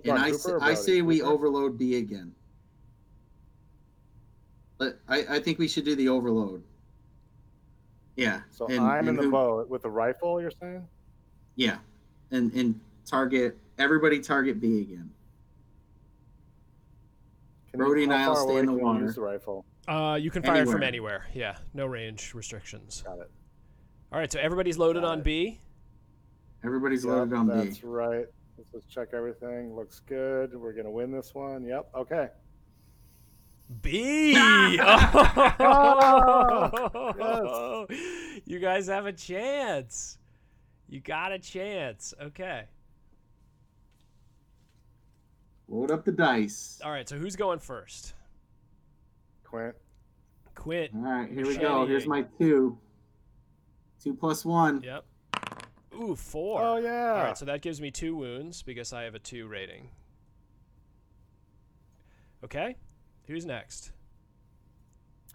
Speaker 2: And I say we overload B again. But I think we should do the overload. Yeah.
Speaker 3: So I'm in the boat with the rifle, you're saying?
Speaker 2: Yeah. And everybody target B again. Brody and I'll stay in the water.
Speaker 3: Use the rifle?
Speaker 1: You can fire it from anywhere. Yeah, no range restrictions.
Speaker 3: Got it.
Speaker 1: All right, so everybody's loaded on B.
Speaker 2: Everybody's
Speaker 3: Yep,
Speaker 2: loaded on B.
Speaker 3: that's right. Let's just check everything. Looks good. We're gonna win this one. Yep. Okay.
Speaker 1: B.
Speaker 3: Oh,
Speaker 1: You guys have a chance. You got a chance. Okay.
Speaker 2: Load up the dice.
Speaker 1: All right. So who's going first?
Speaker 3: Quint.
Speaker 1: Quint.
Speaker 2: All right, here we
Speaker 1: Machete.
Speaker 2: go. Here's my 2. 2 plus 1.
Speaker 1: Yep. Ooh, 4.
Speaker 3: Oh yeah.
Speaker 1: All right. So that gives me 2 wounds because I have a 2 rating. Okay. Who's next?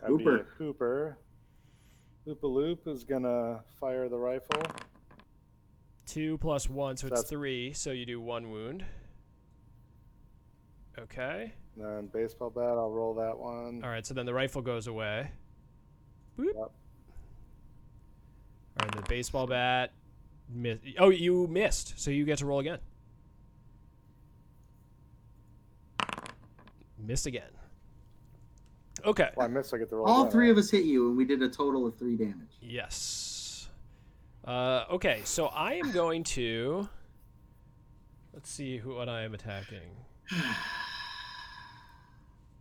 Speaker 3: That'd be
Speaker 2: Hooper.
Speaker 3: a Hooper. Loop is gonna fire the rifle.
Speaker 1: 2 plus 1, so it's
Speaker 3: That's-
Speaker 1: 3. So you do 1 wound. Okay.
Speaker 3: Then baseball bat. I'll roll that one.
Speaker 1: All right. So then the rifle goes away. Boop.
Speaker 3: Yep.
Speaker 1: All right. The baseball bat. Oh, you missed. So you get to roll again. Missed again. Okay.
Speaker 3: Well, I missed. I get the roll.
Speaker 2: All
Speaker 3: again,
Speaker 2: 3
Speaker 3: right?
Speaker 2: of us hit you, and we did a total of 3 damage.
Speaker 1: Yes. Okay. So I am going to. Let's see what I am attacking.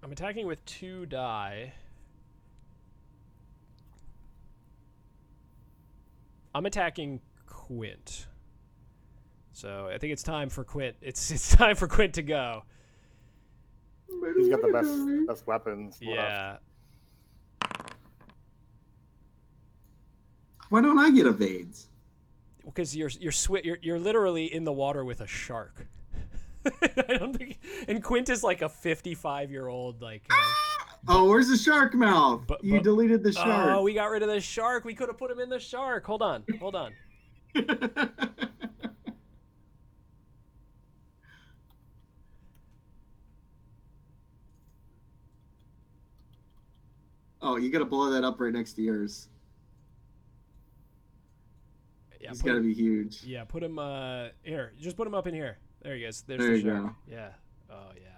Speaker 1: I'm attacking with 2 die. I'm attacking Quint. So I think it's time for Quint. It's time for Quint to go.
Speaker 3: He's got the best weapons. left.
Speaker 1: Yeah.
Speaker 2: Why don't I get evades?
Speaker 1: Because you're literally in the water with a shark. I don't think. And Quint is like a 55-year-old like.
Speaker 2: Oh, where's the shark mouth? You deleted the shark.
Speaker 1: Oh, we got rid of the shark. We could have put him in the shark. Hold on.
Speaker 2: Oh, you gotta blow that up right next to yours.
Speaker 1: Yeah,
Speaker 2: He's gotta be huge.
Speaker 1: Yeah, put him. Here, just put him up in here. There he is. There's
Speaker 2: There
Speaker 1: the
Speaker 2: you
Speaker 1: shark.
Speaker 2: go.
Speaker 1: Yeah. Oh yeah.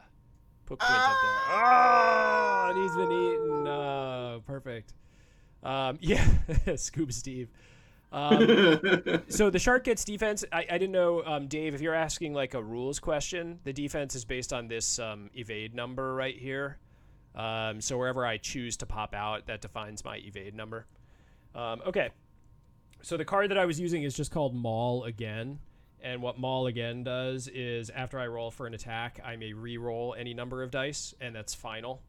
Speaker 1: Put Quint up there. Oh, and he's been eaten. Perfect. Yeah, Scuba Steve. So the shark gets defense. I didn't know, Dave, if you're asking like a rules question, the defense is based on this evade number right here. So wherever I choose to pop out, that defines my evade number. Okay. So the card that I was using is just called Maul Again. And what Maul Again does is after I roll for an attack, I may re-roll any number of dice, and that's final.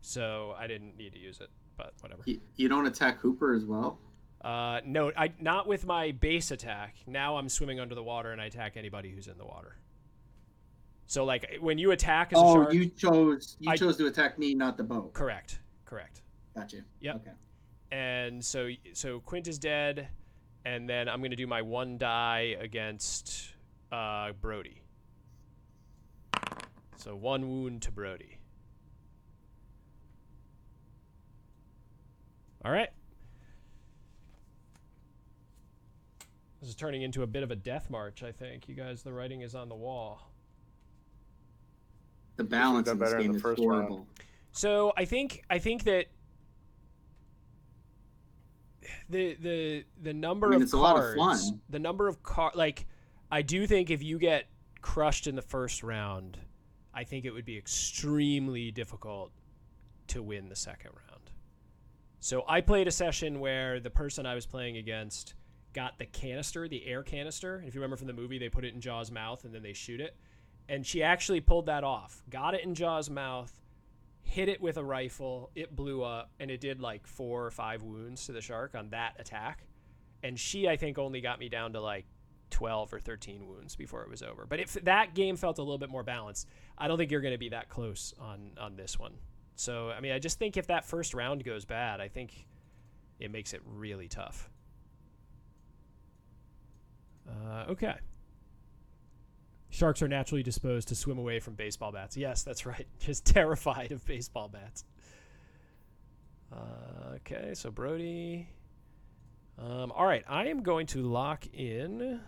Speaker 1: So I didn't need to use it, but whatever.
Speaker 2: You don't attack Hooper as well?
Speaker 1: No, not with my base attack. Now I'm swimming under the water, and I attack anybody who's in the water. So like when you attack as a shark.
Speaker 2: Oh, you chose to attack me, not the boat.
Speaker 1: Correct.
Speaker 2: Gotcha.
Speaker 1: Yep.
Speaker 2: Okay.
Speaker 1: And so Quint is dead, and then I'm gonna do my 1 die against Brody. So 1 wound to Brody. All right. This is turning into a bit of a death march, I think. You guys, the writing is on the wall.
Speaker 2: The balance
Speaker 3: done
Speaker 2: in this
Speaker 3: better in
Speaker 2: game
Speaker 3: the
Speaker 2: is
Speaker 3: first
Speaker 2: horrible.
Speaker 3: round.
Speaker 1: So I think that the number of
Speaker 2: it's
Speaker 1: cards,
Speaker 2: a lot of fun.
Speaker 1: the number of cards, like I do think if you get crushed in the first round, I think it would be extremely difficult to win the second round. So I played a session where the person I was playing against got the canister, the air canister. If you remember from the movie, they put it in Jaw's mouth and then they shoot it. And she actually pulled that off. Got it in Jaw's mouth, hit it with a rifle, it blew up, and it did like 4 or 5 wounds to the shark on that attack. And she, I think, only got me down to like 12 or 13 wounds before it was over. But if that game felt a little bit more balanced, I don't think you're going to be that close on this one. So, I mean, I just think if that first round goes bad, I think it makes it really tough. Okay. Sharks are naturally disposed to swim away from baseball bats. Yes, that's right. Just terrified of baseball bats. Okay, so Brody. All right, I am going to lock in.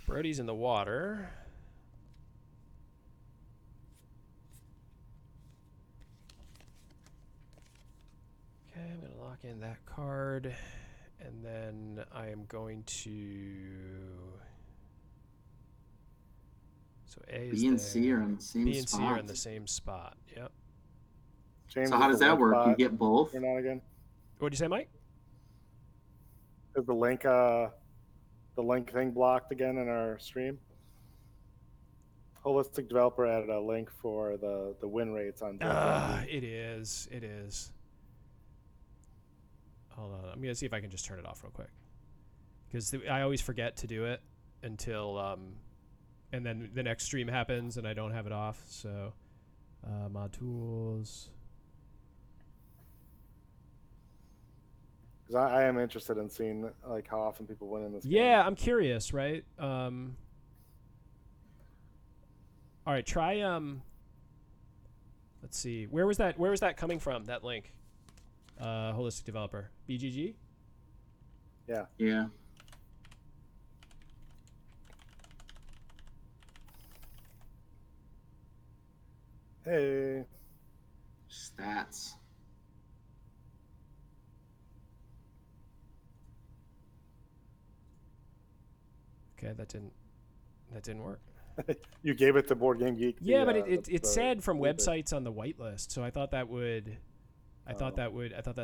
Speaker 1: Brody's in the water. Okay, I'm going to lock in that card. And then I am going to. So A is
Speaker 2: B and
Speaker 1: there.
Speaker 2: C are in the same
Speaker 1: B and C are in
Speaker 2: spot.
Speaker 1: the same spot. Yep.
Speaker 3: James,
Speaker 2: So how
Speaker 3: is
Speaker 2: does
Speaker 3: the
Speaker 2: that
Speaker 3: link
Speaker 2: work? You
Speaker 3: bot
Speaker 2: get both?
Speaker 3: turned on again?
Speaker 1: What'd you say, Mike?
Speaker 3: Is the link thing blocked again in our stream? Holistic Developer added a link for the win rates on board.
Speaker 1: It is. It is. Hold on. I'm gonna see if I can just turn it off real quick, because I always forget to do it until and then the next stream happens and I don't have it off. So, mod tools.
Speaker 3: Because I am interested in seeing like how often people win in this game.
Speaker 1: Yeah, I'm curious, right? All right, try let's see. Where was that coming from? That link. Holistic Developer. BGG?
Speaker 3: Yeah.
Speaker 2: Yeah.
Speaker 3: Hey.
Speaker 2: Stats.
Speaker 1: Okay, that didn't work.
Speaker 3: You gave it to Board Game Geek.
Speaker 1: Yeah, but it said from websites on the whitelist, so I thought that would I thought that's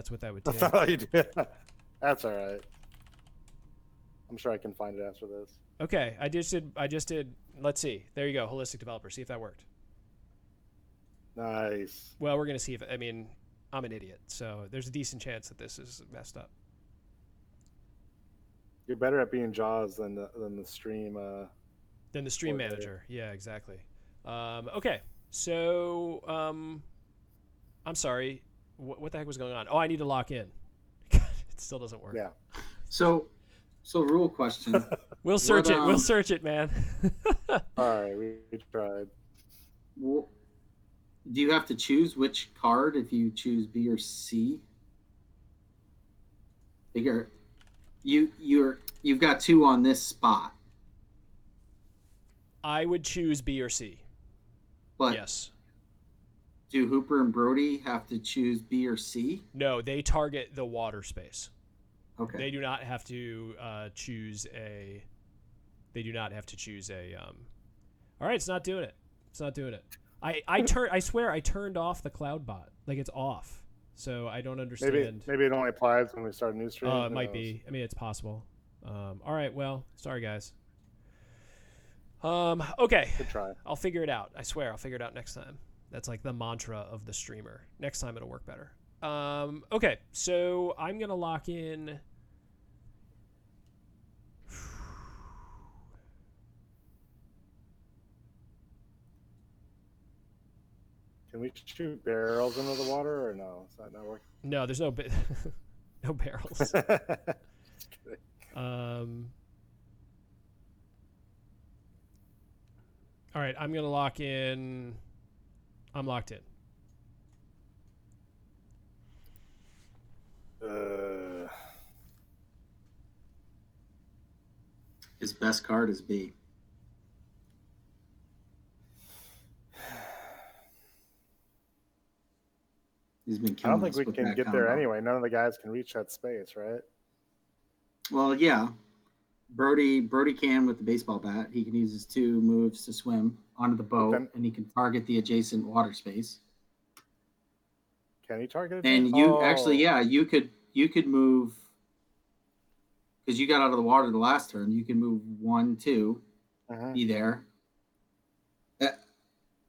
Speaker 1: what that would take.
Speaker 3: That's all you did. That's all right. I'm sure I can find it after this.
Speaker 1: Okay, I just did. Let's see. There you go. Holistic Developer. See if that worked.
Speaker 3: Nice.
Speaker 1: Well, we're gonna see if. I mean, I'm an idiot, so there's a decent chance that this is messed up.
Speaker 3: You're better at being Jaws than the stream.
Speaker 1: Than the stream manager. Yeah, exactly. Okay, so I'm sorry. What the heck was going on? Oh, I need to lock in. It still doesn't work.
Speaker 3: Yeah.
Speaker 2: So rule question.
Speaker 1: We'll search it. We'll search it, man.
Speaker 3: All right, we tried.
Speaker 2: Well, do you have to choose which card if you choose B or C? You've got two on this spot.
Speaker 1: I would choose B or C.
Speaker 2: But
Speaker 1: yes.
Speaker 2: Do Hooper and Brody have to choose B or C?
Speaker 1: No, they target the water space.
Speaker 2: Okay.
Speaker 1: They do not have to choose a. They do not have to choose a. All right, it's not doing it. It's not doing it. I swear I turned off the cloud bot. Like it's off. So I don't understand.
Speaker 3: Maybe it only applies when we start a new stream.
Speaker 1: It might be. I mean, it's possible. All right. Well, sorry guys. Okay.
Speaker 3: Good try.
Speaker 1: I'll figure it out. I swear I'll figure it out next time. That's like the mantra of the streamer. Next time it'll work better. Okay. So I'm going to lock in.
Speaker 3: Can we shoot barrels into the water or no? Is that not working?
Speaker 1: No, there's no no barrels.
Speaker 3: Just kidding.
Speaker 1: All right, I'm gonna lock in. I'm locked in.
Speaker 2: His best card is B. He's been
Speaker 3: I don't
Speaker 2: killing
Speaker 3: think
Speaker 2: us
Speaker 3: we
Speaker 2: with
Speaker 3: can
Speaker 2: that
Speaker 3: get there
Speaker 2: combo.
Speaker 3: anyway. None of the guys can reach that space, right?
Speaker 2: Well, yeah. Brody can with the baseball bat. He can use his 2 moves to swim onto the boat, and he can target the adjacent water space.
Speaker 3: Can he target it?
Speaker 2: And you actually, yeah, you could move, because you got out of the water the last turn. You can move 1, 2, be there.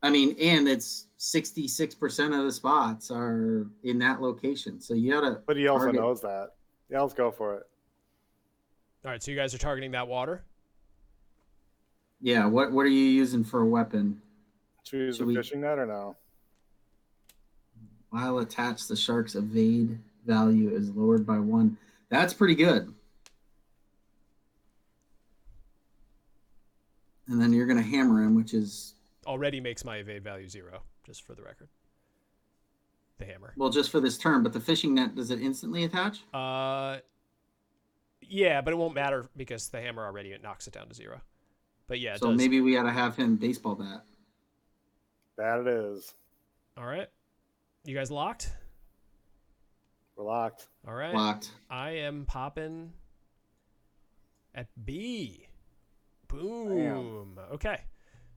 Speaker 2: I mean, and it's 66% of the spots are in that location. So you gotta.
Speaker 3: But he also
Speaker 2: target.
Speaker 3: knows that. Yeah, let's go for it.
Speaker 1: All right, so you guys are targeting that water?
Speaker 2: Yeah. What are you using for a weapon?
Speaker 3: Should we use the fishing net or no?
Speaker 2: While attached, the shark's evade value is lowered by 1. That's pretty good. And then you're gonna hammer him, which is
Speaker 1: Already makes my evade value 0, just for the record. The hammer.
Speaker 2: well just for this turn. But the fishing net, does it instantly attach?
Speaker 1: Yeah, but it won't matter because the hammer already knocks it down to 0. But yeah, it
Speaker 2: So
Speaker 1: does.
Speaker 2: maybe we gotta have him baseball bat.
Speaker 3: That it is.
Speaker 1: All right. You guys locked?
Speaker 3: We're locked.
Speaker 1: All right.
Speaker 2: Locked.
Speaker 1: I am popping at B. Boom. Okay.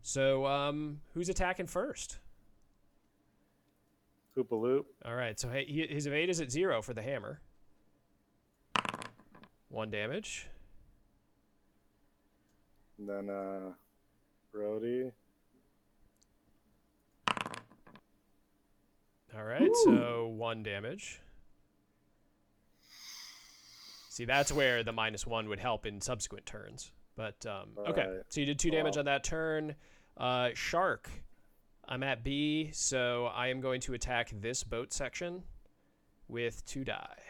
Speaker 1: So who's attacking first?
Speaker 3: Hoopaloop.
Speaker 1: All right. So his evade is at 0 for the hammer. 1 damage.
Speaker 3: And then Brody.
Speaker 1: All right.
Speaker 2: Ooh.
Speaker 1: So 1 damage. See, that's where the -1 would help in subsequent turns. But okay,
Speaker 3: Right.
Speaker 1: so you did 2 damage
Speaker 3: Wow.
Speaker 1: on that turn. Shark, I'm at B, so I am going to attack this boat section with 2 die.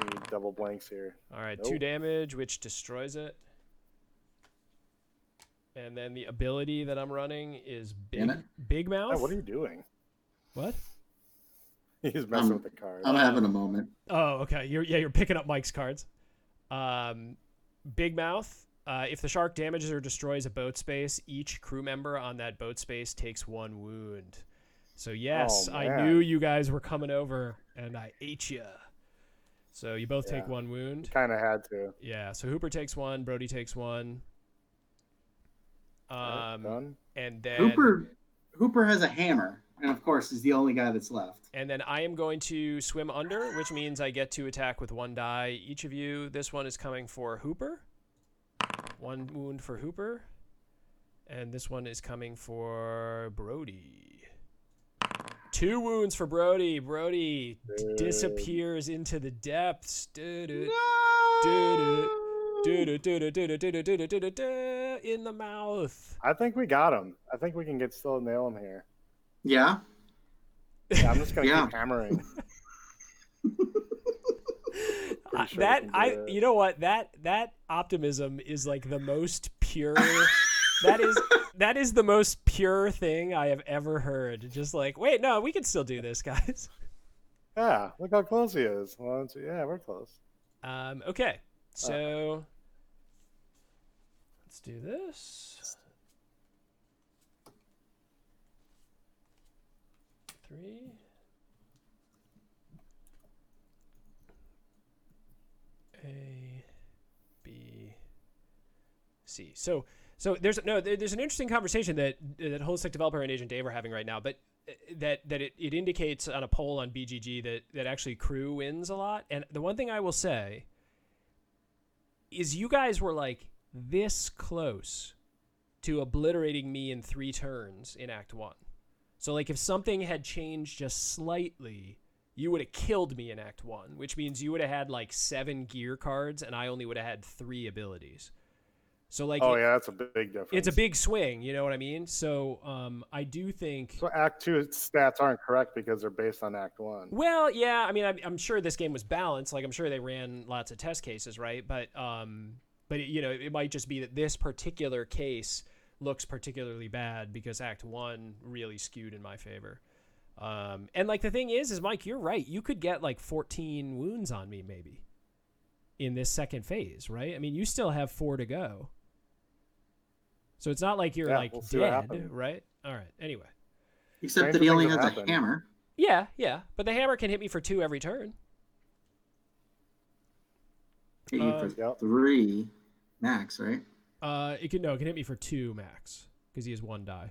Speaker 3: Need double blanks here.
Speaker 1: All right, 2
Speaker 3: Nope.
Speaker 1: damage, which destroys it. And then the ability that I'm running is
Speaker 2: Damn it.
Speaker 1: Big
Speaker 3: Hey,
Speaker 1: Mouth.
Speaker 3: what are you doing?
Speaker 1: What?
Speaker 3: He's messing with the card.
Speaker 2: I'm having a moment.
Speaker 1: Oh, okay. You're picking up Mike's cards. Big Mouth. If the shark damages or destroys a boat space, each crew member on that boat space takes 1 wound. So yes,
Speaker 3: Oh,
Speaker 1: I
Speaker 3: man.
Speaker 1: knew you guys were coming over, and I ate you. So you both take
Speaker 3: Yeah.
Speaker 1: 1 wound.
Speaker 3: Kind of had to.
Speaker 1: Yeah. So Hooper takes 1. Brody takes 1.
Speaker 3: Right, done.
Speaker 1: And then
Speaker 2: Hooper has a hammer, and of course is the only guy that's left.
Speaker 1: And then I am going to swim under, which means I get to attack with 1 die. Each of you, this one is coming for Hooper. 1 wound for Hooper. And this one is coming for Brody. 2 wounds for Brody. Brody disappears into the depths. In the mouth.
Speaker 3: I think we got him. I think we can still nail him here.
Speaker 2: Yeah.
Speaker 3: Yeah, I'm just gonna
Speaker 2: Yeah.
Speaker 3: keep hammering. Pretty sure
Speaker 1: That
Speaker 3: we can
Speaker 1: I
Speaker 3: do it.
Speaker 1: you know what that optimism is like the most pure that is the most pure thing I have ever heard. Just like, wait, no, we can still do this, guys.
Speaker 3: Yeah, look how close he is. Yeah, we're close.
Speaker 1: Okay, so let's do this. 3. A, B, C. So there's an interesting conversation that Holistic Developer and Agent Dave are having right now, but that it indicates on a poll on BGG that actually crew wins a lot. And the one thing I will say is you guys were like this close to obliterating me in 3 turns in Act 1. So like if something had changed just slightly, you would have killed me in Act 1, which means you would have had like 7 gear cards and I only would have had 3 abilities. So like,
Speaker 3: Oh yeah, that's a big difference.
Speaker 1: it's a big swing, you know what I mean? So I do think.
Speaker 3: So Act 2 stats aren't correct because they're based on Act 1.
Speaker 1: Well, yeah, I mean, I'm sure this game was balanced. Like I'm sure they ran lots of test cases, right? But you know, it might just be that this particular case looks particularly bad because Act 1 really skewed in my favor. And like the thing is Mike, you're right. You could get like 14 wounds on me maybe in this second phase, right? I mean, you still have 4 to go. So it's not like you're like
Speaker 3: we'll see what
Speaker 1: dead,
Speaker 3: happens.
Speaker 1: right? All right. Anyway.
Speaker 2: Except that
Speaker 3: Stranger
Speaker 2: he only
Speaker 3: things
Speaker 2: has
Speaker 3: have
Speaker 2: a
Speaker 3: happened.
Speaker 2: hammer.
Speaker 1: Yeah. But the hammer can hit me for 2 every turn.
Speaker 2: Hit you for
Speaker 3: Yep.
Speaker 2: 3 max, right?
Speaker 1: It can hit me for 2 max because he has 1 die.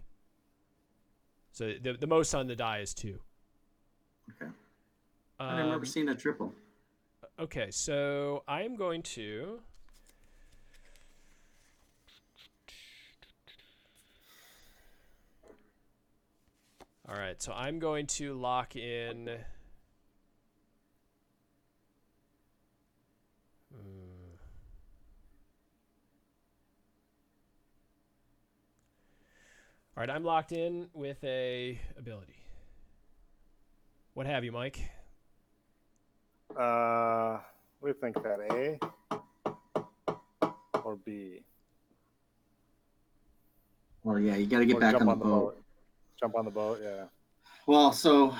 Speaker 1: So the most on the die is 2.
Speaker 2: Okay. I remember seeing a triple.
Speaker 1: Okay, so I am going to. All right, so I'm going to lock in. All right, I'm locked in with a ability. What have you, Mike?
Speaker 3: What do you think? That A or B?
Speaker 2: Well, yeah, you got to get
Speaker 3: Or
Speaker 2: back
Speaker 3: jump
Speaker 2: on the boat.
Speaker 3: Jump on the boat, yeah.
Speaker 2: Well, so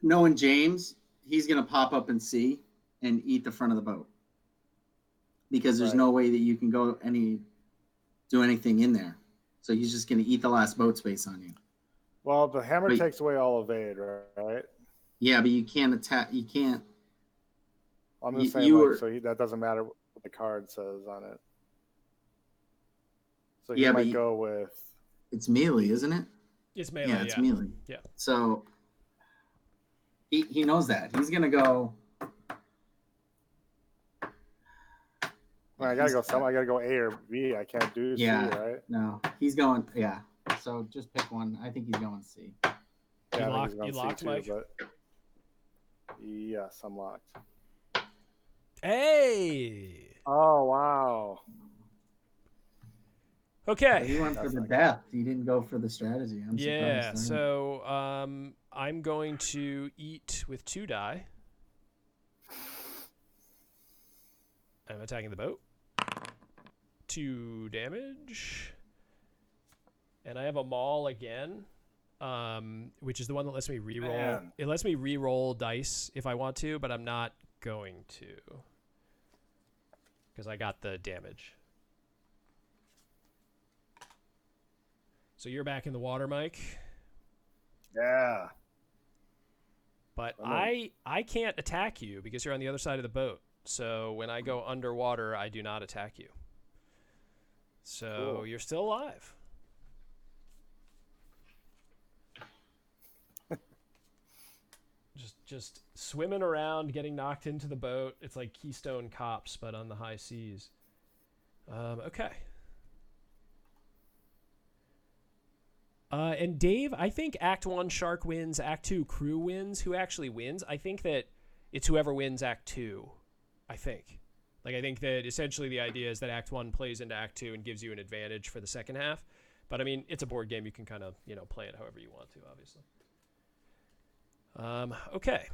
Speaker 2: knowing James, he's going to pop up and see and eat the front of the boat because there's
Speaker 3: Right.
Speaker 2: no way that you can do anything in there. So he's just going to eat the last boat space on you.
Speaker 3: Well, the hammer
Speaker 2: Wait.
Speaker 3: takes away all evade, right?
Speaker 2: Yeah, but you can't attack. You can't.
Speaker 3: I'm
Speaker 2: You-
Speaker 3: just saying,
Speaker 2: you
Speaker 3: like,
Speaker 2: were-
Speaker 3: so that doesn't matter what the card says on it. So he
Speaker 2: Yeah, but
Speaker 3: might go with.
Speaker 2: It's melee, isn't it?
Speaker 1: It's melee.
Speaker 2: Yeah, it's melee.
Speaker 1: Yeah.
Speaker 2: So he knows that. He's gonna go.
Speaker 3: Well, I gotta go. I gotta go A or B. I can't do
Speaker 2: Yeah.
Speaker 3: C, right?
Speaker 2: No, he's going. Yeah. So just pick one. I think he's going C.
Speaker 3: Yeah, I think
Speaker 1: locked-
Speaker 3: he's going
Speaker 1: you
Speaker 3: C
Speaker 1: locked,
Speaker 3: too,
Speaker 1: Mike?
Speaker 3: but yes, I'm locked.
Speaker 1: Hey.
Speaker 3: Oh wow!
Speaker 1: Okay.
Speaker 2: He went for
Speaker 3: That's
Speaker 2: the
Speaker 3: not
Speaker 2: death. He didn't go for the strategy. I'm
Speaker 1: Yeah.
Speaker 2: surprised.
Speaker 1: So I'm going to eat with 2 die. I'm attacking the boat. 2 damage. And I have a maul again, which is the one that lets me reroll.
Speaker 3: Man.
Speaker 1: It lets me reroll dice if I want to, but I'm not going to because I got the damage. So you're back in the water, Mike.
Speaker 3: Yeah.
Speaker 1: But
Speaker 3: I'm
Speaker 1: I can't attack you because you're on the other side of the boat. So when I go underwater, I do not attack you. So
Speaker 3: Cool.
Speaker 1: you're still alive. just swimming around, getting knocked into the boat. It's like Keystone Cops, but on the high seas. Okay. And Dave, I think Act 1 Shark wins, Act 2 Crew wins. Who actually wins? I think that it's whoever wins Act 2, I think. Like, I think that essentially the idea is that Act 1 plays into Act 2 and gives you an advantage for the second half. But, I mean, it's a board game. You can kind of, play it however you want to, obviously. Okay.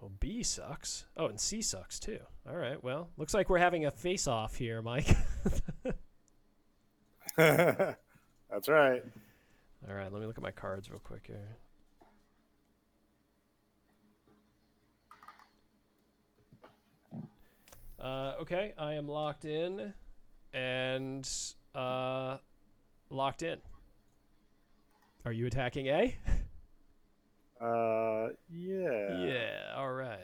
Speaker 1: Well, B sucks. Oh, and C sucks, too. All right, well, looks like we're having a face-off here, Mike.
Speaker 3: That's right.
Speaker 1: All right, let me look at my cards real quick here. Okay, I am locked in and locked in. Are you attacking A?
Speaker 3: Yeah.
Speaker 1: Yeah, all right.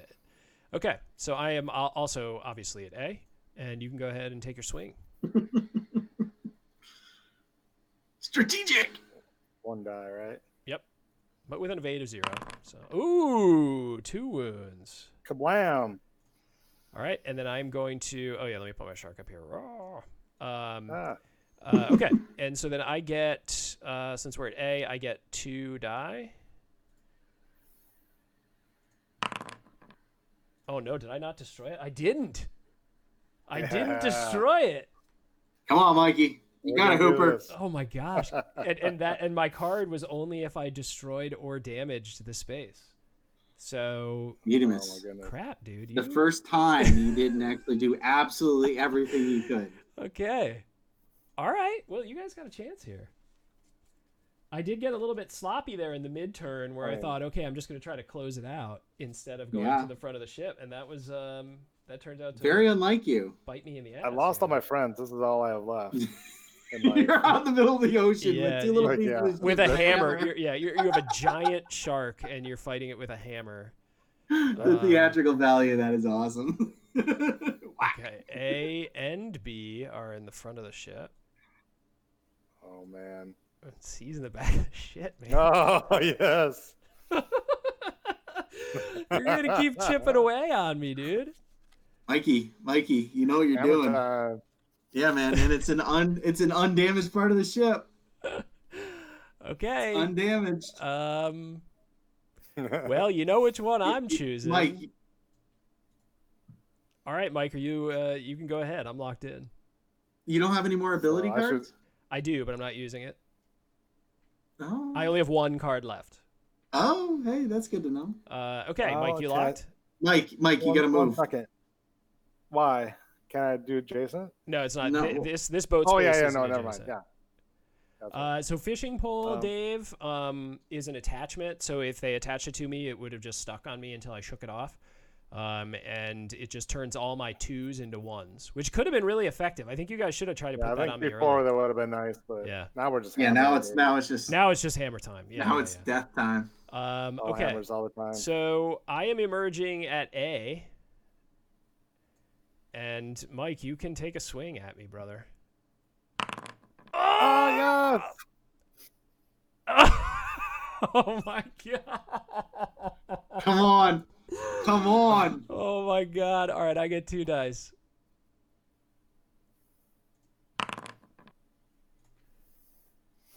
Speaker 1: Okay, so I am also obviously at A, and you can go ahead and take your swing.
Speaker 2: Strategic.
Speaker 3: 1 die, right?
Speaker 1: But with an evade of 0. So, ooh, 2 wounds.
Speaker 3: Kablam!
Speaker 1: All right, and then I'm going to. Oh yeah, let me put my shark up here. Okay, and so then I get, since we're at A, I get 2 die. Oh no, did I not destroy it? I didn't. I didn't destroy it.
Speaker 2: Come on, Mikey. You
Speaker 3: We're
Speaker 2: got it,
Speaker 3: gonna do
Speaker 2: Hooper.
Speaker 3: this.
Speaker 1: Oh my gosh. and my card was only if I destroyed or damaged the space. So
Speaker 3: Oh my
Speaker 2: Mutimus.
Speaker 3: goodness.
Speaker 1: crap, dude.
Speaker 2: The first time you didn't actually do absolutely everything you could.
Speaker 1: Okay. All right. Well, you guys got a chance here. I did get a little bit sloppy there in the mid-turn where I
Speaker 3: Right.
Speaker 1: thought, okay, I'm just going to try to close it out instead of going
Speaker 2: Yeah.
Speaker 1: to the front of the ship. And that was, that turned out to
Speaker 2: Very unlike you.
Speaker 1: bite me in the ass.
Speaker 3: I lost all
Speaker 1: here.
Speaker 3: my friends. This is all I have left. in life.
Speaker 2: You're out in the middle of the ocean
Speaker 1: Yeah,
Speaker 2: with 2 little
Speaker 3: like,
Speaker 2: pieces
Speaker 3: yeah.
Speaker 2: of
Speaker 1: With a
Speaker 2: shit.
Speaker 1: hammer. You have a giant shark and you're fighting it with a hammer.
Speaker 2: The theatrical value of that is awesome.
Speaker 1: Okay, A and B are in the front of the ship.
Speaker 3: Oh man.
Speaker 1: C's in the back of the shit, man.
Speaker 3: Oh yes.
Speaker 1: You're gonna keep chipping away on me, dude.
Speaker 2: Mikey, you know what you're doing.
Speaker 3: Hammer
Speaker 2: Yeah, man, and it's an undamaged part of the ship.
Speaker 1: Okay.
Speaker 2: Undamaged.
Speaker 3: time.
Speaker 1: Well, you know which one I'm choosing.
Speaker 2: Mike,
Speaker 1: All right, Mike, are you? You can go ahead. I'm locked in.
Speaker 2: you don't have any more ability
Speaker 3: I should-
Speaker 2: cards?
Speaker 1: I do, but I'm not using it.
Speaker 2: Oh.
Speaker 1: I only have 1 card left.
Speaker 2: Oh, hey, that's good to know.
Speaker 1: Okay,
Speaker 3: Oh,
Speaker 1: Mike, you
Speaker 3: okay.
Speaker 1: locked?
Speaker 2: Mike, you gotta
Speaker 3: One
Speaker 2: move.
Speaker 3: second. Why? Can I do Jason?
Speaker 1: No, it's not.
Speaker 2: No.
Speaker 1: This boat.
Speaker 3: Oh yeah,
Speaker 1: space
Speaker 3: yeah,
Speaker 1: isn't
Speaker 3: no, never
Speaker 1: adjacent.
Speaker 3: mind. Yeah. That's right.
Speaker 1: So fishing pole,
Speaker 3: Um,
Speaker 1: Dave, is an attachment. So if they attached it to me, it would have just stuck on me until I shook it off. and it just turns all my 2s into 1s, which could have been really effective. I think you guys should have tried to put
Speaker 3: I
Speaker 1: that
Speaker 3: think
Speaker 1: on me
Speaker 3: before
Speaker 1: early.
Speaker 3: that would have been nice, but
Speaker 1: Yeah.
Speaker 3: now we're just
Speaker 2: Yeah, now it's
Speaker 1: just hammer time. Yeah,
Speaker 2: now it's death time.
Speaker 3: all
Speaker 1: okay.
Speaker 3: hammers all the time.
Speaker 1: So I am emerging at A. And Mike, you can take a swing at me, brother.
Speaker 3: Oh yes!
Speaker 1: Oh my god!
Speaker 2: Come on, come on!
Speaker 1: Oh my god! All right, I get 2 dice.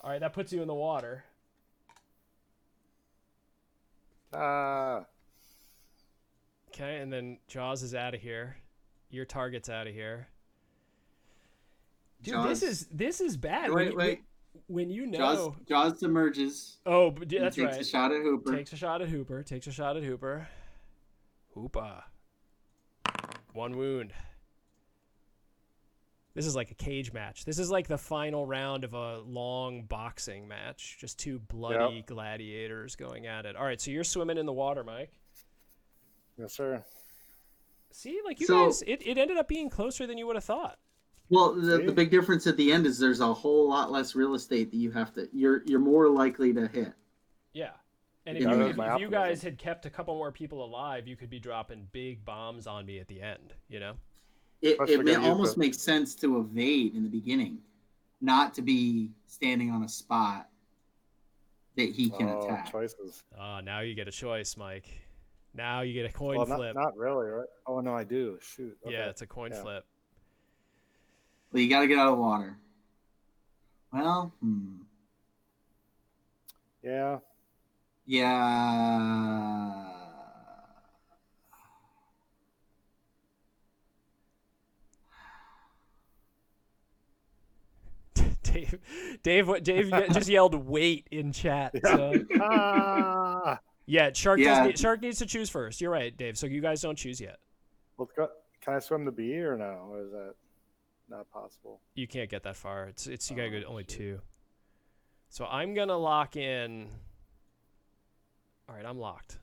Speaker 1: All right, that puts you in the water. Okay, and then Jaws is out of here. Your target's out of here. Dude,
Speaker 2: Jaws.
Speaker 1: this is bad.
Speaker 2: Wait.
Speaker 1: When you know
Speaker 2: Jaws emerges.
Speaker 1: Oh, but that's
Speaker 2: takes
Speaker 1: right.
Speaker 2: a shot at Hooper.
Speaker 1: Takes a shot at Hooper. Hoopa. 1 wound. This is like a cage match. This is like the final round of a long boxing match. Just 2 bloody gladiators going at it. All right, so you're swimming in the water, Mike.
Speaker 3: Yes, sir.
Speaker 1: See, like you guys, it ended up being closer than you would have thought.
Speaker 2: Well, the big difference at the end is there's a whole lot less real estate that you have to. You're more likely to hit.
Speaker 1: Yeah, and if you guys had kept a couple more people alive, you could be dropping big bombs on me at the end. You know,
Speaker 2: it almost makes sense to evade in the beginning, not to be standing on a spot that he can attack.
Speaker 3: Choices.
Speaker 1: Oh, now you get a choice, Mike. Now you get a coin flip.
Speaker 3: Not really, right? Oh no, I do. Shoot. Okay.
Speaker 1: Yeah, it's a coin flip.
Speaker 2: Well, you got to get out of the water. Well,
Speaker 3: Yeah.
Speaker 1: Dave just yelled "wait" in chat. So. Yeah, Shark needs to choose first. You're right, Dave. So you guys don't choose yet.
Speaker 3: Let's go. Can I swim the B or no? Or is that not possible?
Speaker 1: You can't get that far. It's you gotta go only 2. So I'm gonna lock in. All right, I'm locked.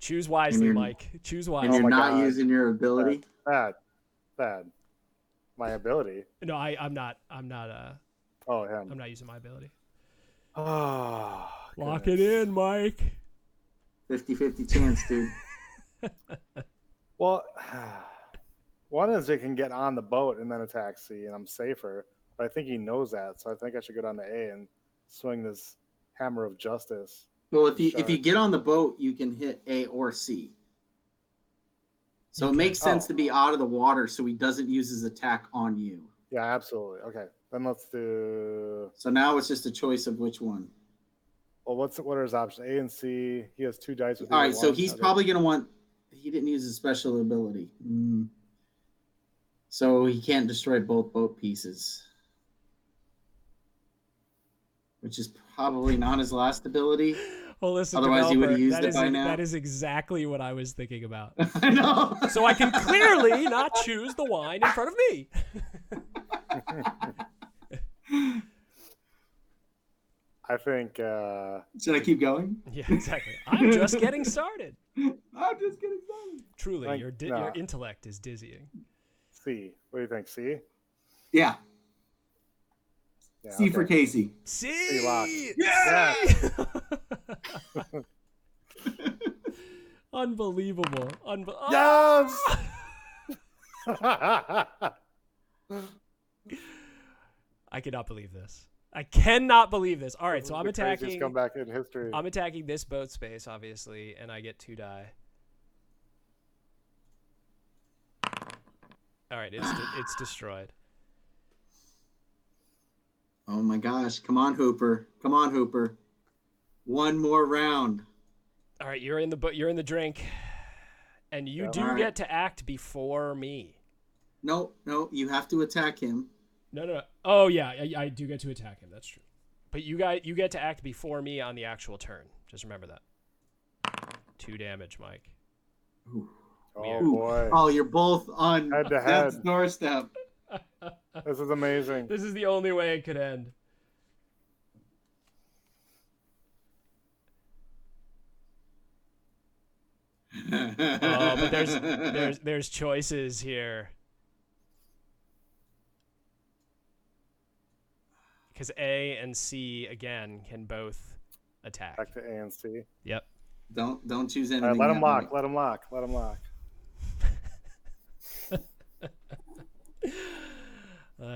Speaker 1: Choose wisely, Mike. Choose wisely.
Speaker 2: And you're not using your ability.
Speaker 3: Bad. My ability.
Speaker 1: No, I'm not.
Speaker 3: Oh, him.
Speaker 1: I'm not using my ability.
Speaker 3: Oh,
Speaker 1: lock it in, Mike.
Speaker 2: 50-50 chance, dude.
Speaker 3: Well, one is it can get on the boat and then attack C, and I'm safer. But I think he knows that, so I think I should go down to A and swing this hammer of justice.
Speaker 2: Well, if you get on the boat, you can hit A or C. So it makes sense to be out of the water so he doesn't use his attack on you.
Speaker 3: Yeah, absolutely. Okay, then let's do.
Speaker 2: So now it's just a choice of which one.
Speaker 3: Well, what are his options? A and C. He has 2 dice.
Speaker 2: All right, so he's probably going to want. He didn't use his special ability, so he can't destroy both boat pieces, which is probably not his last ability.
Speaker 1: Well, listen,
Speaker 2: otherwise he would have used it by now.
Speaker 1: That is exactly what I was thinking about.
Speaker 2: I know.
Speaker 1: So I can clearly not choose the wine in front of me.
Speaker 3: I think.
Speaker 2: Should I keep going?
Speaker 1: Yeah, exactly. I'm just getting started. Truly, your intellect is dizzying.
Speaker 3: C. What do you think? C?
Speaker 2: Yeah. C for Casey.
Speaker 1: C.
Speaker 3: Lock.
Speaker 1: Yeah. Unbelievable.
Speaker 3: Yes.
Speaker 1: I cannot believe this. I cannot believe this. All right, so I'm attacking.
Speaker 3: Come back in history.
Speaker 1: I'm attacking this boat space, obviously, and I get 2 die. All right, it's destroyed.
Speaker 2: Oh my gosh! Come on, Hooper! Come on, Hooper! One more round.
Speaker 1: All right, you're in the drink, and you do get to act before me.
Speaker 2: No, you have to attack him.
Speaker 1: No. Oh yeah, I do get to attack him. That's true. But you get to act before me on the actual turn. Just remember that. 2 damage, Mike.
Speaker 2: Ooh.
Speaker 3: Oh boy!
Speaker 2: Oh, you're both on
Speaker 3: head to
Speaker 2: death's
Speaker 3: head.
Speaker 2: doorstep.
Speaker 3: This is amazing.
Speaker 1: This is the only way it could end. Oh, but there's choices here. Because A and C again can both attack.
Speaker 3: Back to A and C.
Speaker 1: Yep.
Speaker 2: Don't choose anything.
Speaker 3: All right, let him
Speaker 2: that
Speaker 3: lock.
Speaker 2: might-
Speaker 3: Let him lock. Let him lock.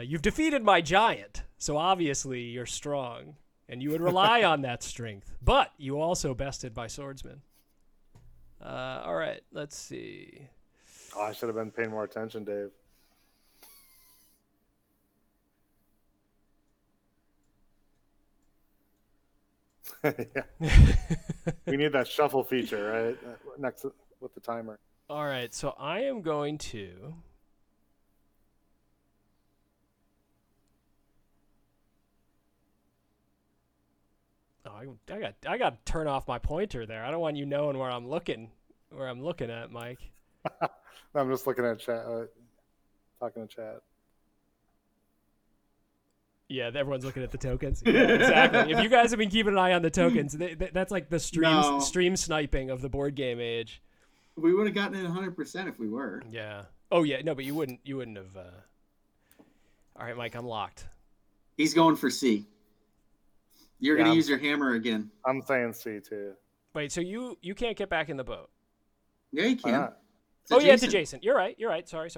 Speaker 1: You've defeated my giant, so obviously you're strong, and you would rely on that strength. But you also bested my swordsman. All right, let's see.
Speaker 3: Oh, I should have been paying more attention, Dave. Yeah. We need that shuffle feature, right? Next with the timer.
Speaker 1: All right, so I am going to. Oh, I got to turn off my pointer there. I don't want you knowing where I'm looking at, Mike.
Speaker 3: I'm just looking at chat, talking to chat.
Speaker 1: Yeah, everyone's looking at the tokens. Yeah, exactly. If you guys have been keeping an eye on the tokens, that's like the stream sniping of the board game age.
Speaker 2: We would have gotten it 100% if we were.
Speaker 1: Yeah. Oh yeah. No, but you wouldn't have. All right, Mike, I'm locked.
Speaker 2: He's going for C. You're
Speaker 3: Yeah,
Speaker 2: going to use your hammer again.
Speaker 3: I'm saying C too.
Speaker 1: Wait, so you can't get back in the boat?
Speaker 2: Yeah, you
Speaker 3: Why
Speaker 2: can.
Speaker 3: not?
Speaker 1: Oh yeah, it's adjacent. You're right. Sorry.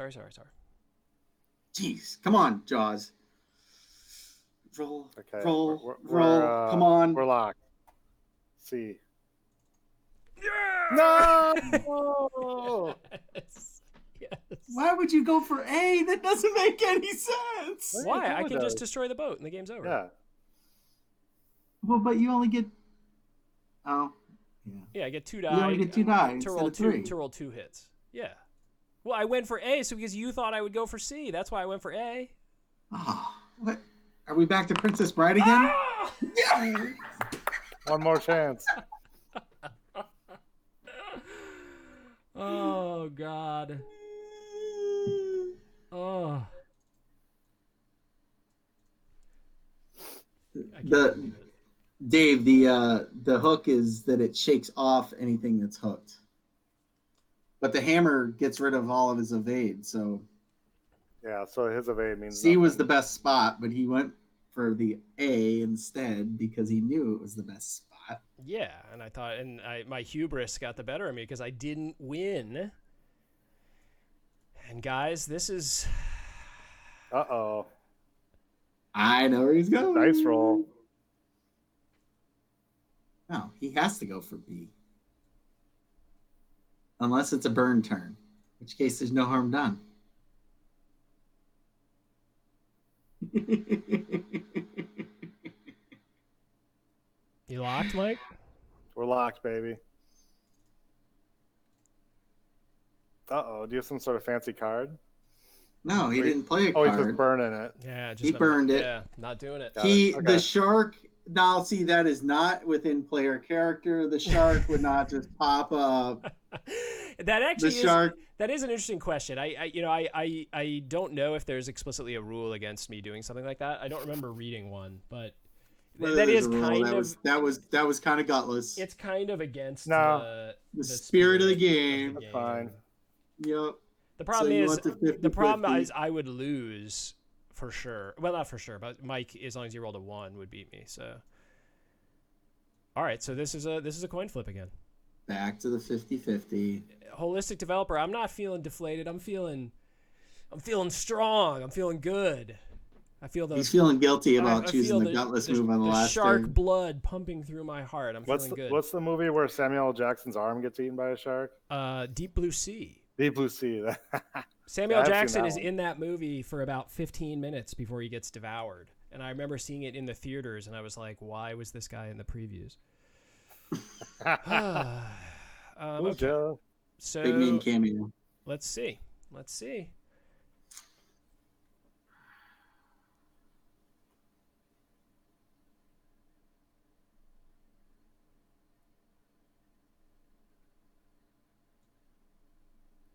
Speaker 2: Jeez, come on, Jaws. Roll,
Speaker 3: Okay.
Speaker 2: roll.
Speaker 3: We're,
Speaker 2: Come on.
Speaker 3: We're locked. C.
Speaker 1: Yeah!
Speaker 3: No.
Speaker 1: Yes.
Speaker 2: Why would you go for A? That doesn't make any sense.
Speaker 3: What?
Speaker 1: Why?
Speaker 3: Yeah,
Speaker 1: I
Speaker 3: it
Speaker 1: can just
Speaker 3: does.
Speaker 1: destroy the boat and the game's over.
Speaker 3: Yeah.
Speaker 2: Well, but you only get. Oh. Yeah.
Speaker 1: Yeah, I get 2
Speaker 2: You only
Speaker 1: die
Speaker 2: get 2 die
Speaker 1: to
Speaker 2: instead
Speaker 1: roll
Speaker 2: of 3.
Speaker 1: to roll 2 hits. Yeah. Well, I went for A, so because you thought I would go for C, that's why I went for A.
Speaker 2: Oh, what? Are we back to Princess Bride again?
Speaker 1: Ah!
Speaker 2: Yeah.
Speaker 3: One more chance.
Speaker 1: Oh God. Oh. I can't believe it.
Speaker 2: Dave, the hook is that it shakes off anything that's hooked. But the hammer gets rid of all of his evade, so
Speaker 3: Yeah. So his evade means
Speaker 2: C was the
Speaker 3: nothing.
Speaker 2: best spot, but he went for the A instead because he knew it was the best spot.
Speaker 1: Yeah, and I thought, and my hubris got the better of me because I didn't win. And guys, this is.
Speaker 3: Uh-oh.
Speaker 2: I know where he's going.
Speaker 3: Dice roll.
Speaker 2: No, he has to go for B. Unless it's a burn turn, in which case there's no harm done.
Speaker 1: You locked, Mike?
Speaker 3: We're locked, baby. Uh-oh. Do you have some sort of fancy card?
Speaker 2: No, he didn't play a
Speaker 3: Oh, he's
Speaker 2: card.
Speaker 3: just burning it.
Speaker 1: Yeah, just
Speaker 2: He burned it.
Speaker 1: Yeah, not doing it.
Speaker 3: Got it. Okay.
Speaker 2: The shark. Now, see, that is not within player character. The shark would not just pop up.
Speaker 1: That actually
Speaker 2: The shark.
Speaker 1: that is an interesting question. I don't know if there's explicitly a rule against me doing something like that. I don't remember reading one, but
Speaker 2: Whether
Speaker 1: that
Speaker 2: there's
Speaker 1: is
Speaker 2: a rule,
Speaker 1: kind
Speaker 2: that was kind of gutless.
Speaker 1: it's kind of against
Speaker 3: No.
Speaker 2: The spirit of the game.
Speaker 3: That's fine.
Speaker 2: Yep.
Speaker 1: The problem
Speaker 2: So you
Speaker 1: is
Speaker 2: want the 50-50.
Speaker 1: the problem is I would lose for sure. Well, not for sure, but Mike, as long as he rolled a 1, would beat me. So, all right. So this is a coin flip again.
Speaker 2: Back to the 50-50.
Speaker 1: Holistic developer. I'm not feeling deflated. I'm feeling strong. I'm feeling good. I feel the
Speaker 2: He's feeling guilty about
Speaker 1: I
Speaker 2: choosing
Speaker 1: feel
Speaker 2: the gutless move on the last
Speaker 1: shark
Speaker 2: turn.
Speaker 1: blood pumping through my heart. I'm feeling good.
Speaker 3: What's the movie where Samuel L. Jackson's arm gets eaten by a shark?
Speaker 1: Deep Blue Sea.
Speaker 3: Deep Blue Sea.
Speaker 1: Samuel
Speaker 3: I've seen
Speaker 1: Jackson
Speaker 3: that
Speaker 1: is
Speaker 3: one.
Speaker 1: in that movie for about 15 minutes before he gets devoured. And I remember seeing it in the theaters, and I was like, why was this guy in the previews?
Speaker 3: Who's
Speaker 1: Okay.
Speaker 3: Joe?
Speaker 1: So
Speaker 2: Big mean cameo.
Speaker 1: let's see.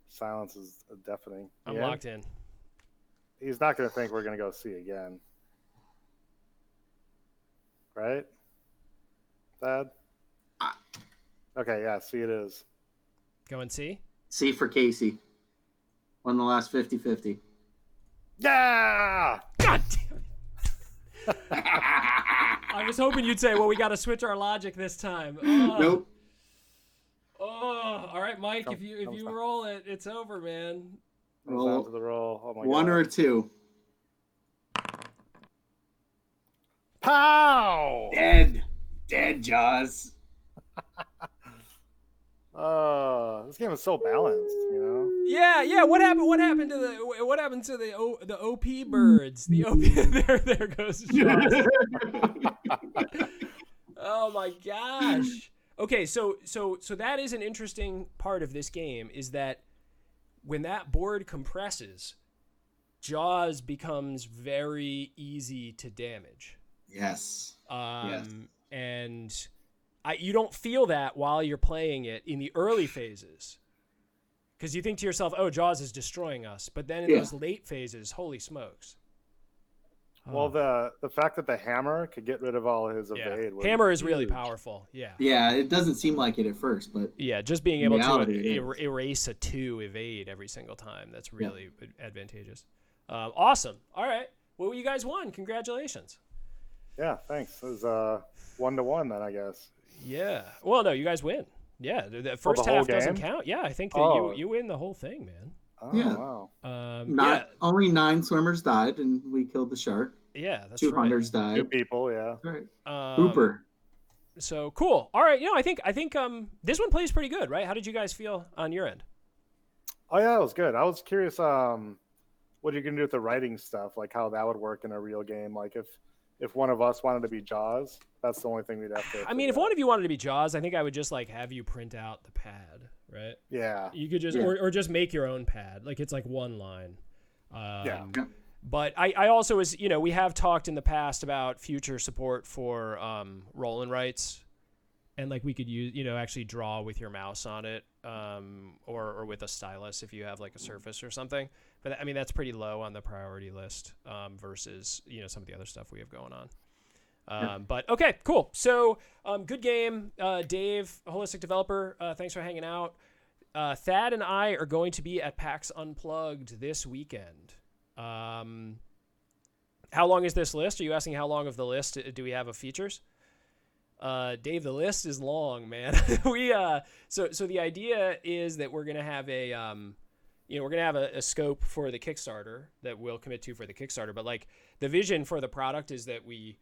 Speaker 3: Silence is deafening.
Speaker 1: I'm
Speaker 3: Yeah?
Speaker 1: locked in.
Speaker 3: He's not going to think we're going to go see again. Right? Dad? Okay, yeah, see it is.
Speaker 1: Going C?
Speaker 2: C for Casey. Won the last 50-50.
Speaker 3: Yeah.
Speaker 1: God damn it. I was hoping you'd say, well, we got to switch our logic this time.
Speaker 2: Nope.
Speaker 1: Oh, all right, Mike. If you roll it, it's over, man.
Speaker 3: Roll down to the roll. Oh my
Speaker 2: One
Speaker 3: God.
Speaker 2: or a two.
Speaker 3: Pow!
Speaker 2: Dead Jaws.
Speaker 3: This game is so balanced, you know.
Speaker 1: Yeah. What happened to the OP birds? The OP there goes Jaws. Oh my gosh. Okay, so that is an interesting part of this game, is that when that board compresses, Jaws becomes very easy to damage.
Speaker 2: Yes. Yes.
Speaker 1: And you don't feel that while you're playing it in the early phases, because you think to yourself, "Oh, Jaws is destroying us," but then in those late phases, holy smokes!
Speaker 3: Well, the fact that the hammer could get rid of all his evade. Was
Speaker 1: hammer is
Speaker 3: huge.
Speaker 1: really powerful. Yeah.
Speaker 2: Yeah, it doesn't seem like it at first, but
Speaker 1: Yeah, just being able to
Speaker 2: reality,
Speaker 1: erase a 2 evade every single time, that's really advantageous. Awesome. All right. Well, you guys won. Congratulations.
Speaker 3: Yeah, thanks. It was 1-1 then, I guess.
Speaker 1: Yeah. Well, no, you guys win. Yeah, the first
Speaker 3: the whole
Speaker 1: half doesn't
Speaker 3: game?
Speaker 1: count. Yeah, I think that you win the whole thing, man.
Speaker 3: Oh,
Speaker 2: Yeah.
Speaker 3: wow.
Speaker 2: Only 9 swimmers died, and we killed the shark.
Speaker 1: Yeah, that's
Speaker 2: 2
Speaker 1: right.
Speaker 2: hunters died.
Speaker 3: 2 people, yeah.
Speaker 2: Right. Hooper.
Speaker 1: So cool. All right. I think this one plays pretty good, right? How did you guys feel on your end?
Speaker 3: Oh yeah, it was good. I was curious, what are you gonna do with the writing stuff? Like how that would work in a real game? Like if one of us wanted to be Jaws, that's the only thing we'd have to.
Speaker 1: I mean, if one of you wanted to be Jaws, I think I would just like have you print out the pad, right?
Speaker 3: Yeah.
Speaker 1: You could just or just make your own pad. Like it's like one line.
Speaker 3: Yeah.
Speaker 1: But I also was, we have talked in the past about future support for roll and writes, and like we could use, actually draw with your mouse on it, or with a stylus if you have like a Surface or something. But I mean, that's pretty low on the priority list versus some of the other stuff we have going on. But okay, cool. So good game, Dave, Holistic Developer. Thanks for hanging out. Thad and I are going to be at PAX Unplugged this weekend. How long is this list? Are you asking how long of the list do we have of features? Dave, the list is long, man. So the idea is that we're gonna have a scope for the Kickstarter that we'll commit to for the Kickstarter. But like the vision for the product is that we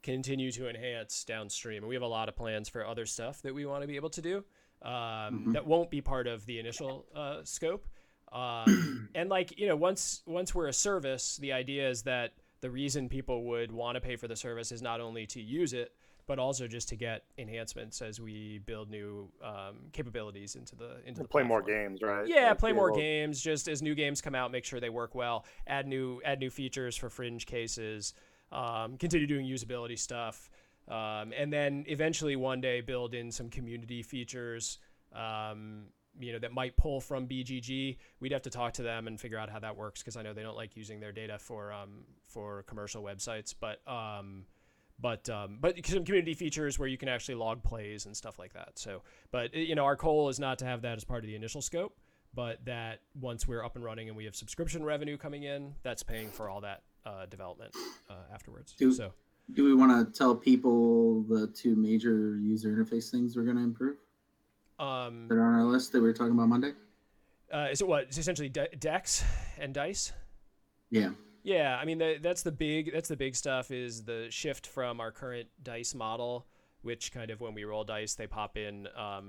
Speaker 1: continue to enhance downstream, and we have a lot of plans for other stuff that we want to be able to do that won't be part of the initial scope. And like, once we're a service, the idea is that the reason people would want to pay for the service is not only to use it, but also just to get enhancements as we build new capabilities into the
Speaker 3: play
Speaker 1: platform.
Speaker 3: more games, right?
Speaker 1: Yeah, play more games. Just as new games come out, make sure they work well. Add new features for fringe cases. Continue doing usability stuff, and then eventually one day build in some community features. That might pull from BGG. We'd have to talk to them and figure out how that works, because I know they don't like using their data for commercial websites. But some community features where you can actually log plays and stuff like that. So, but our goal is not to have that as part of the initial scope, but that once we're up and running and we have subscription revenue coming in, that's paying for all that development afterwards.
Speaker 2: Do we want to tell people the 2 major user interface things we're going to improve? That are on our list that we were talking about Monday?
Speaker 1: Is it what? It's essentially decks and dice?
Speaker 2: Yeah.
Speaker 1: Yeah, I mean that's the big stuff, is the shift from our current dice model, which kind of when we roll dice they pop in a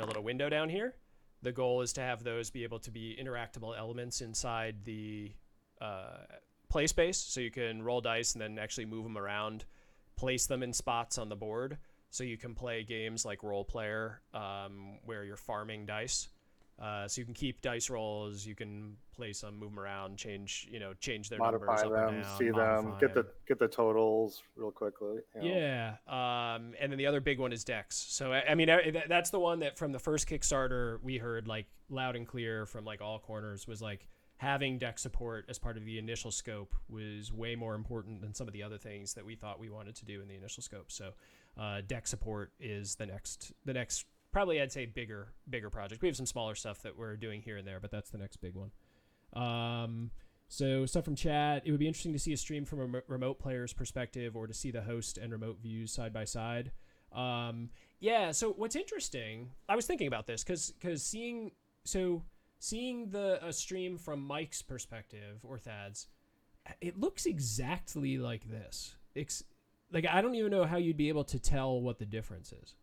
Speaker 1: little window down here. The goal is to have those be able to be interactable elements inside the play space, so you can roll dice and then actually move them around, place them in spots on the board, so you can play games like Roll Player, where you're farming dice. So you can keep dice rolls, you can place them, move them around, change their
Speaker 3: modify
Speaker 1: numbers up
Speaker 3: them,
Speaker 1: and down,
Speaker 3: see them, get the totals real quickly.
Speaker 1: Yeah. And then the other big one is decks. So I mean, that's the one that from the first Kickstarter we heard like loud and clear from like all corners, was like having deck support as part of the initial scope was way more important than some of the other things that we thought we wanted to do in the initial scope. So deck support is the next probably I'd say bigger projects. We have some smaller stuff that we're doing here and there, but that's the next big one. So stuff from chat. It would be interesting to see a stream from a remote player's perspective, or to see the host and remote views side by side. Yeah. So what's interesting, I was thinking about this because seeing a stream from Mike's perspective, or Thad's, it looks exactly like this. Like, I don't even know how you'd be able to tell what the difference is.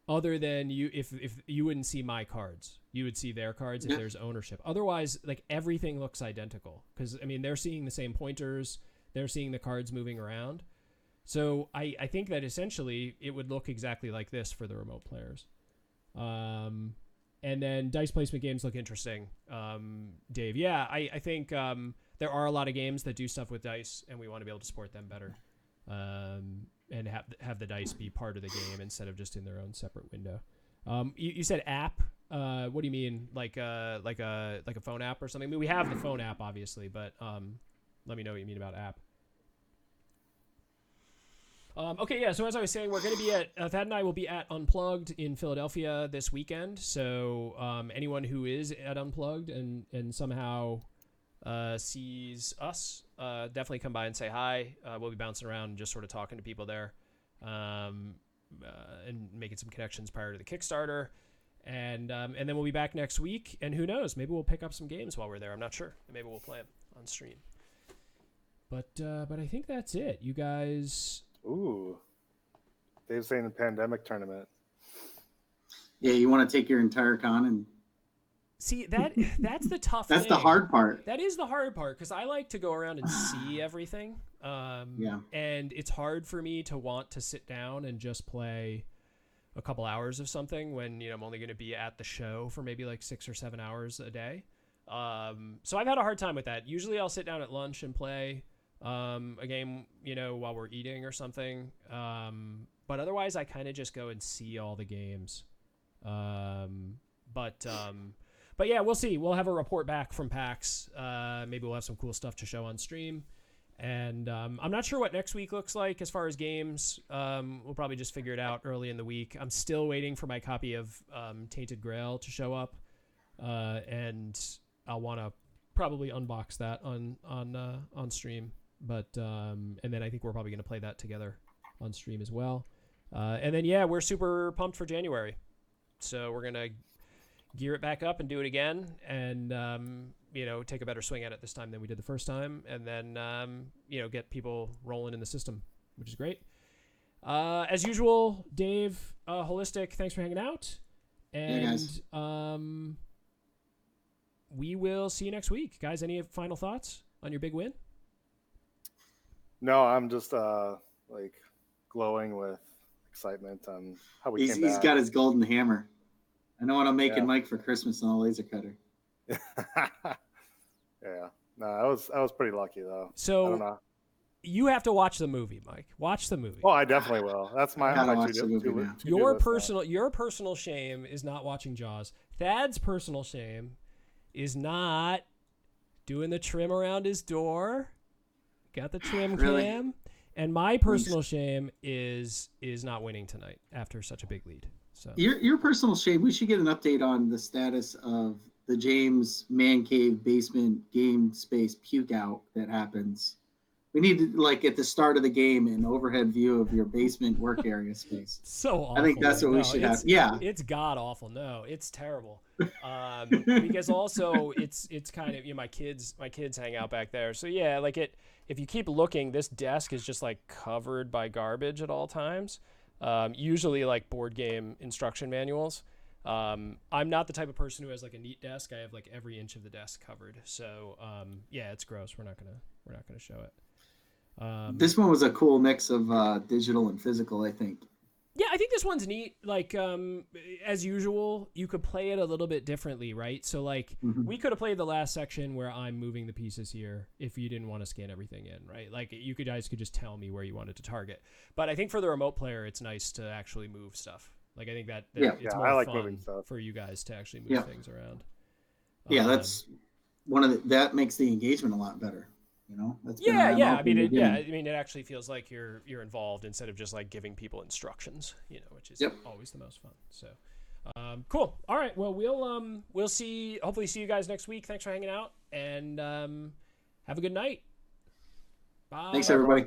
Speaker 1: Other than if you wouldn't see my cards, you would see their cards if there's ownership. Otherwise, like, everything looks identical, because I mean, they're seeing the same pointers, they're seeing the cards moving around. So I think that essentially it would look exactly like this for the remote players. And then dice placement games look interesting. Dave, yeah, I think there are a lot of games that do stuff with dice, and we want to be able to support them better. And have the dice be part of the game instead of just in their own separate window. You said app. What do you mean? Like a phone app or something? I mean, we have the phone app, obviously, but let me know what you mean about app. Okay, yeah. So as I was saying, we're going to be at Thad and I will be at Unplugged in Philadelphia this weekend. So anyone who is at Unplugged and somehow sees us, definitely come by and say hi. We'll be bouncing around and just sort of talking to people there, and making some connections prior to the Kickstarter, and then we'll be back next week, and who knows, maybe we'll pick up some games while we're there. I'm not sure. Maybe we'll play them on stream. But I think that's it. You guys.
Speaker 3: Ooh, Dave's saying the pandemic tournament.
Speaker 2: Yeah, you want to take your entire con and.
Speaker 1: See, that's the tough
Speaker 2: That's
Speaker 1: thing.
Speaker 2: the hard part.
Speaker 1: That is the hard part, because I like to go around and see everything. Yeah. And it's hard for me to want to sit down and just play a couple hours of something when, I'm only going to be at the show for maybe like 6 or 7 hours a day. So I've had a hard time with that. Usually I'll sit down at lunch and play a game, while we're eating or something. But otherwise I kind of just go and see all the games. But yeah, we'll see. We'll have a report back from PAX. Maybe we'll have some cool stuff to show on stream. And I'm not sure what next week looks like as far as games. We'll probably just figure it out early in the week. I'm still waiting for my copy of Tainted Grail to show up. And I'll want to probably unbox that on stream. But and then I think we're probably going to play that together on stream as well. And then, yeah, we're super pumped for January. So we're going to gear it back up and do it again, and take a better swing at it this time than we did the first time, and then get people rolling in the system, which is great. As usual, Dave, Holistic, thanks for hanging out, and we will see you next week, guys. Any final thoughts on your big win?
Speaker 3: No, I'm just glowing with excitement on how we came back.
Speaker 2: He's got his golden hammer. I know what I'm making Mike for Christmas on a laser cutter.
Speaker 3: Yeah. No, I was pretty lucky though.
Speaker 1: So
Speaker 3: I don't know.
Speaker 1: You have to watch the movie, Mike. Watch the movie.
Speaker 3: Oh, I definitely will. That's my
Speaker 1: Your personal shame is not watching Jaws. Thad's personal shame is not doing the trim around his door. Got the trim cam. And my personal shame is not winning tonight after such a big lead. So
Speaker 2: your personal shame, we should get an update on the status of the James man cave basement game space puke out that happens. We need to, at the start of the game, an overhead view of your basement work area space.
Speaker 1: So awful.
Speaker 2: I think that's what we should have. Yeah.
Speaker 1: It's god awful. No, it's terrible. Because also it's kind of, my kids hang out back there. So yeah, if you keep looking, this desk is just covered by garbage at all times. Usually board game instruction manuals. I'm not the type of person who has a neat desk. I have every inch of the desk covered. So yeah, it's gross. We're not gonna show it.
Speaker 2: This one was a cool mix of digital and physical, I think.
Speaker 1: Yeah, I think this one's neat. As usual, you could play it a little bit differently, right? So we could have played the last section where I'm moving the pieces here if you didn't want to scan everything in, right? You guys could just tell me where you wanted to target. But I think for the remote player, it's nice to actually move stuff. I think that it's more fun for you guys to actually move things around.
Speaker 2: Yeah, that's that makes the engagement a lot better. You know, that's been
Speaker 1: Yeah,
Speaker 2: our
Speaker 1: yeah.
Speaker 2: MO
Speaker 1: I
Speaker 2: from
Speaker 1: mean,
Speaker 2: the
Speaker 1: yeah.
Speaker 2: beginning.
Speaker 1: I mean, it actually feels like you're involved instead of just like giving people instructions, which is
Speaker 2: Yep.
Speaker 1: always the most fun. So, cool. All right. Well, we'll hopefully see you guys next week. Thanks for hanging out, and have a good night. Bye.
Speaker 2: Thanks, everybody.